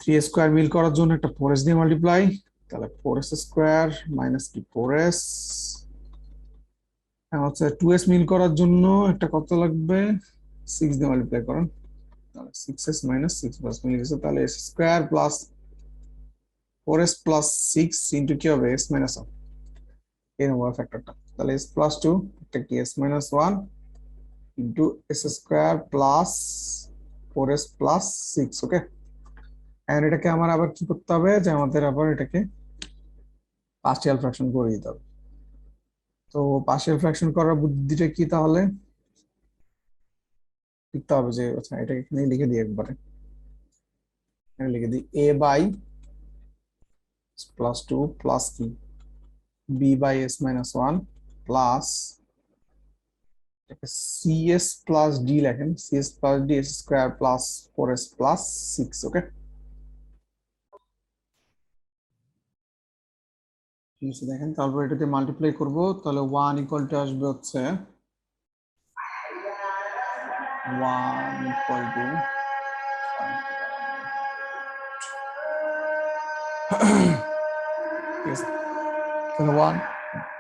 3 square মিল করার জন্য একটা 4s দিয়ে মাল্টিপ্লাই, তাহলে 4s স্কয়ার মাইনাস কি 4s, এখন হচ্ছে 2s মিল করার জন্য একটা কত লাগবে 6 দিয়ে মাল্টিপ্লাই করেন, তাহলে 6s মাইনাস 6 প্লাস মিলে গেছে, তাহলে s square plus 4s plus 6 into কি হবে s মাইনাস 1, এই নম্বর ফ্যাক্টরটা, তাহলে s প্লাস 2 এটা কি s minus 1 into s square plus 4s plus 6, okay. And এটাকে আমার আবার কি করতে হবে যে আমাদের আবার এটাকে পার্শিয়াল ফ্র্যাকশন করে দিতে হবে। তো পার্শিয়াল ফ্র্যাকশন করার বুদ্ধিটা কি, তাহলে লিখতে হবে যে আচ্ছা এটাকে এখানে লিখে দিই একবারে, এখানে লিখে দিই a বাই প্লাস 2 প্লাস কি b by s minus 1 plus cs plus d লেখেন, cs plus d s square plus 4s plus 6, okay. ঠিক আছে, দেখেন তারপর এটাতে মাল্টিপ্লাই করব, তাহলে 1 ইকুয়াল টু আসবে হচ্ছে 1 ইকুয়াল টু yes, তাহলে 1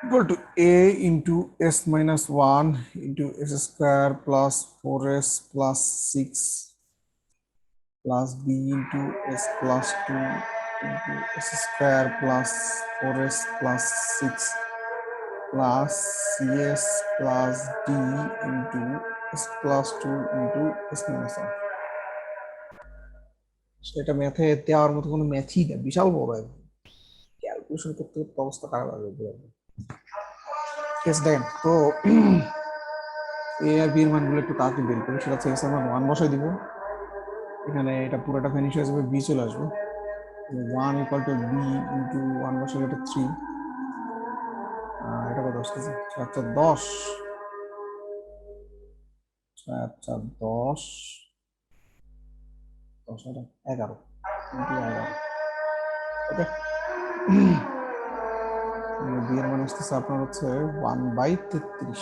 equal to a into s minus 1 into s square plus 4s plus 6 plus b into s plus 2 into s square plus 4s plus 6 plus cs plus d into s plus 2 into s minus 1। সেটা ম্যাথে দেওয়ার মতো কোনো ম্যাথই না, বিশাল বড় একদম, calculation করতে করতে অবস্থা খারাপ হবে। ঠিক আছে দেখেন তো এ আর বি এর মানগুলো একটু তাড়াতাড়ি বের করি, সেটা হচ্ছে এক্স এর মান 1 বসাই দিব, এখানে এটা পুরোটা ফিনিশ হয়ে যাবে, বি চলে আসবে, 1 ইকুয়াল টু বি ইন্টু 1 বসালে এটা 3, এটা কত আসতেছে 4 10, 4 10 10 11 ইন্টু 11, ওকে। বি এর মান আসতেছে আপনার হচ্ছে 1/33,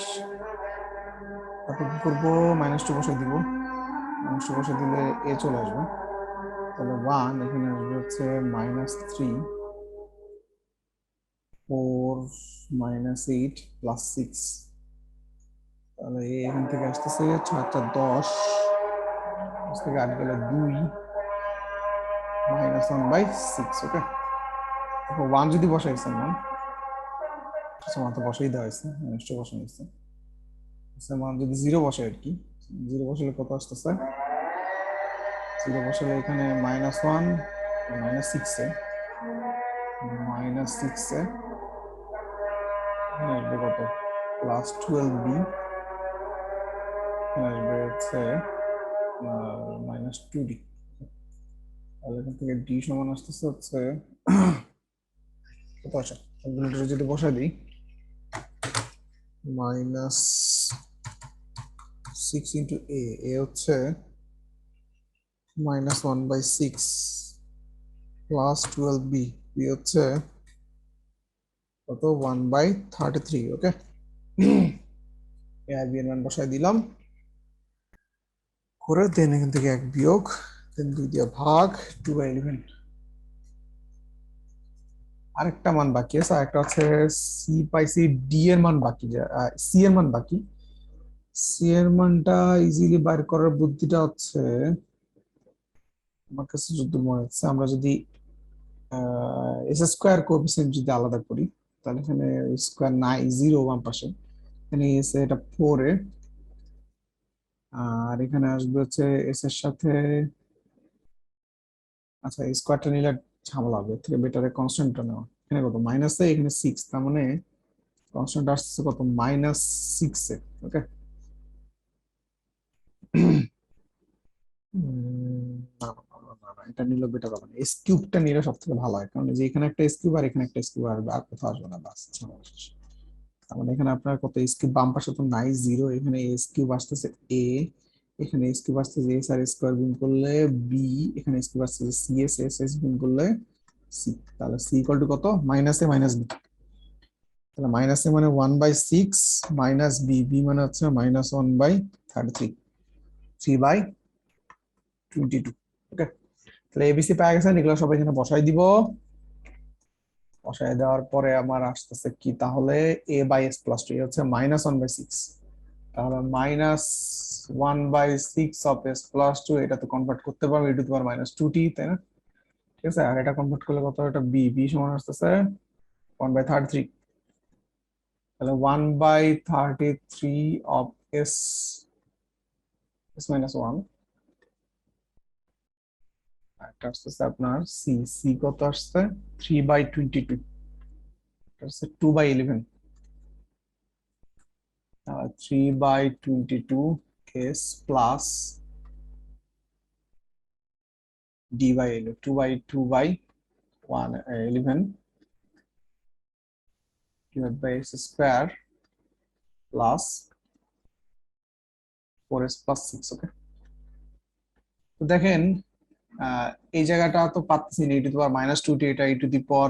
তারপর কি করবো -2 বসাই দিব, -2 বসাই দিলে এ চলে আসবে, তাহলে 1 এখানে আসবে হচ্ছে -3 4 -8 প্লাস 6, তাহলে এখান থেকে আসতেছে 4 10 থেকে 8 গেলে 2 -1/6, ওকে। তারপর 1 যদি বসাইছেন মান, আচ্ছা মান তো বসাই দেওয়া হয়েছে, -2 বসানো হয়েছে, আচ্ছা মান যদি 0 বসাই আর কি, 0 বসালে কত আসতেছে, 0 বসালে এখানে -1 -6 এ -6 এ আসবে কত প্লাস 12b আসবে হচ্ছে -2d। তাহলে এখান থেকে d সমান আসতেছে হচ্ছে কত আসে, ক্যালকুলেটরে যদি বসাই দিই -6 ইন্টু এ হচ্ছে -1/6 প্লাস 12b, বি হচ্ছে কত 1/33। ওকে, এ আর বি এর মান বসাই দিলাম করে দেন এখান থেকে 1 বিয়োগ দেন 2 দিয়ে ভাগ 2/11। আরেকটা মান বাকি আছে, আরেকটা হচ্ছে সি পাইছি, ডি এর মান বাকি, সি এর মান বাকি। সি এর মানটা ইজিলি বাইর করার বুদ্ধিটা হচ্ছে আমার কাছে যদি মনে হচ্ছে, আমরা যদি এস স্কোয়ার কোএফিসিয়েন্ট যদি আলাদা করি, তাহলে এখানে স্কোয়ার নাই, জিরো বাম পাশে, এখানে এস এটা 4 এ, আর এখানে আসবে হচ্ছে এস এর সাথে, আচ্ছা স্কোয়ারটা নিলে ঝামেলা হবে, এর থেকে বেটারে কনস্ট্যান্টটা নেওয়া। এখানে কত মাইনাস এ, এখানে 6, তার মানে কনস্ট্যান্ট আসছে কত -6 এ। ওকে, না না না না না, এটা নিলে বেটার হবে না, এস কিউবটা নিলে সব থেকে ভালো হয়, কারণ এই যে এখানে একটা এস কিউব আর এখানে একটা এস কিউব আসবে, আর কোথাও আসবে না, বাস ঝামেলা শেষ। তার মানে এখানে আপনার কত এস কিউব, বাম পাশে তো নাই জিরো, এখানে এস কিউব আসতেছে এ, এখানে এস কিউব আসতেছে এস আর স্কোয়ার গুণ করলে বি, এখানে এস কিউব আসতেছে সি এস, এস এস গুণ করলে সি, তাহলে সি ইকুয়াল টু কত মাইনাস এ মাইনাস বি, তাহলে মাইনাস এ মানে 1/6 মাইনাস বি, বি মানে হচ্ছে -1/33, 3/22। ওকে, তাহলে এবিসি পাওয়া গেছে, এগুলো সবাই এখানে বসাই দিব। বসাই দেওয়ার পরে আমার আসতেছে কি, তাহলে এ বাই এস প্লাস টু হচ্ছে -1/6, তাহলে -1/6 অফ এস প্লাস টু, এটা তো কনভার্ট করতে পারবো e two the power -2t, তাই না? ঠিক আছে, আর এটা কনভার্ট করলে কত, এটা বি, বি সমান আসতেছে 1/33, তাহলে 1/33 of S, S minus one, এটা আসতেছে আপনার সি, সি কত আসছে 3/22, এটা হচ্ছে 2/11, 3/22 S plus D by L, 2/2/11 divided by s square plus 4s plus 6। Okay, তো দেখেন এই জায়গাটা তো পাচ্ছি না, e two the power -2t, এটা e two the power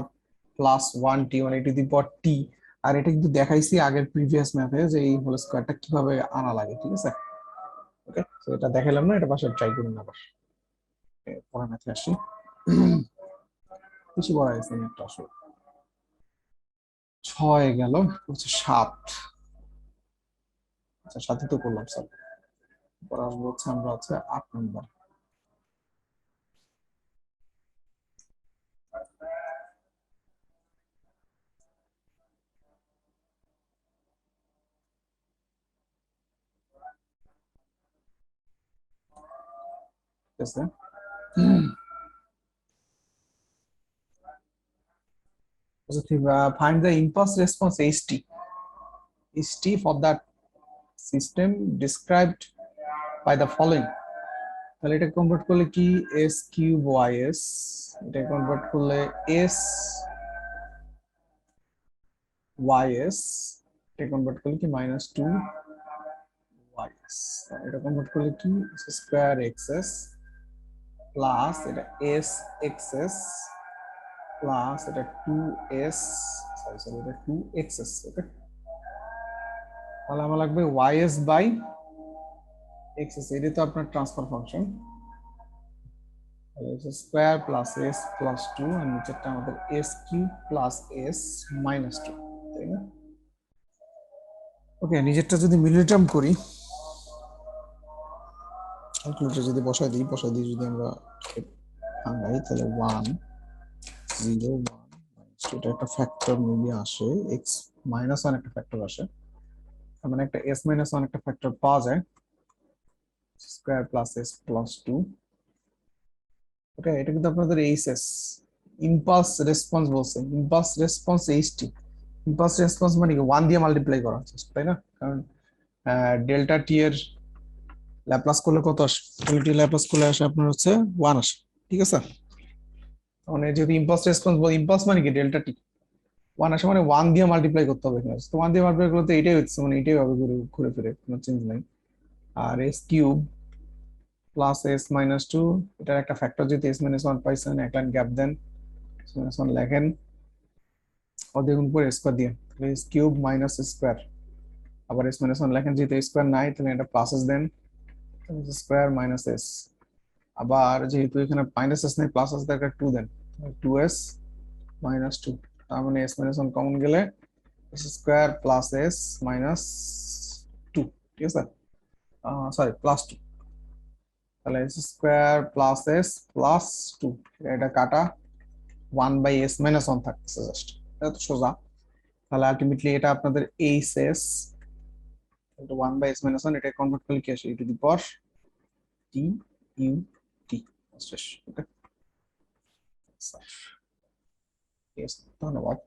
+1t, মানে e two the power t, আর এটা কিন্তু দেখাইছি আগের প্রিভিয়াস ম্যাথে যে এই হোল স্কয়ারটা কিভাবে আনা লাগে। ঠিক আছে, ওকে, তো এটা দেখাইলাম না, এটা পাশে ট্রাই করুন আবার। পরের ম্যাথে আসি, বেশি বড় হয়েছে ম্যাথটা আসলে, 6 গেল, হচ্ছে 7, আচ্ছা 7 তো করলাম স্যার, পরে আসবো হচ্ছে আমরা হচ্ছে 8 নম্বর। ঠিক আছে, positive, find the impulse response ht for that system described by the following। তাহলে এটা কনভার্ট করলে কি এস কিউব ওয়াই এস, এটা কনভার্ট করলে এস ওয়াই এস, এটা কনভার্ট করলে কি -2 ওয়াই এস, এটা কনভার্ট করলে কি স্কোয়ার এক্স এস প্লাস এটা এস এক্স এস প্লাস এটা 2s, সরি সরি এটা 2xs। ওকে, তাহলে আমার লাগবে ys বাই xs, এটা তো আপনার ট্রান্সফার ফাংশন, তাহলে স্কোয়ার প্লাস এস প্লাস 2, আর নিচেরটা আমাদের এস কিউব প্লাস এস -2, তাই না? ওকে, নিজেরটা যদি মিডল টার্ম করি, ক্যালকুলেটর যদি বসাই দিই যদি আমরা ভাঙাই, তাহলে 1 0 1, এটা একটা ফ্যাক্টর মেবি আসে, এক্স -1 একটা ফ্যাক্টর আসে, তার মানে একটা এস -1 একটা ফ্যাক্টর পাওয়া যায়, square plus S plus 2। Okay, এটা কিন্তু আপনাদের এইচএস ইম্পালস রেসপন্স বলছে, impulse response HT, impulse response মানে কি 1 দিয়ে মাল্টিপ্লাই করা just, তাই না? কারণ ডেল্টা টি এর ল্যাপ্লাস করলে কত আসে? ডেল্টা টি ল্যাপ্লাস করলে আসে আপনার হচ্ছে 1 আসে, ঠিক আছে? মানে যেহেতু ইম্পালস রেসপন্স ইম্পালস মানে কি ডেল্টা টি 1 আসে মানে 1 দিয়ে মাল্টিপ্লাই করতে হবে এখানে, তো 1 দিয়ে মাল্টিপ্লাই করলে তো এটাই হচ্ছে, মানে এটাই হবে ঘুরে ঘুরে ফিরে, কোনো চেঞ্জ নাই। আর s cube plus S minus two, এটার একটা ফ্যাক্টর যেহেতু এস মাইনাস ওয়ান পাইছেন, এক লাইন গ্যাপ দেন, এস মাইনাস ওয়ান লেখেন, ও দেখুন পরে স্কোয়ার দিয়ে, এস কিউব মাইনাস স্কোয়ার, আবার এস মাইনাস ওয়ান লেখেন, যেহেতু স্কোয়ার নাই তাহলে এটা প্লাস এস দেন, স্কোয়ার মাইনাস এস, আবার যেহেতু এখানে মাইনাস এস নাই প্লাস এস দরকার, টু দেন, টু এস মাইনাস টু, তার মানে এস মাইনাস ওয়ান কমন গেলে S square plus S minus two, ঠিক আছে, সরি প্লাস টু, তাহলে S square plus S plus two, এটা কাটা 1/s মাইনাস ওয়ান থাকতেছে জাস্ট, এটা তো সোজা। তাহলে আলটিমেটলি এটা আপনাদের H S 1/s minus one, এটা কনভার্ট করলে কি আসে, ই to the power T U T, শেষ। ওকে, ধন্যবাদ।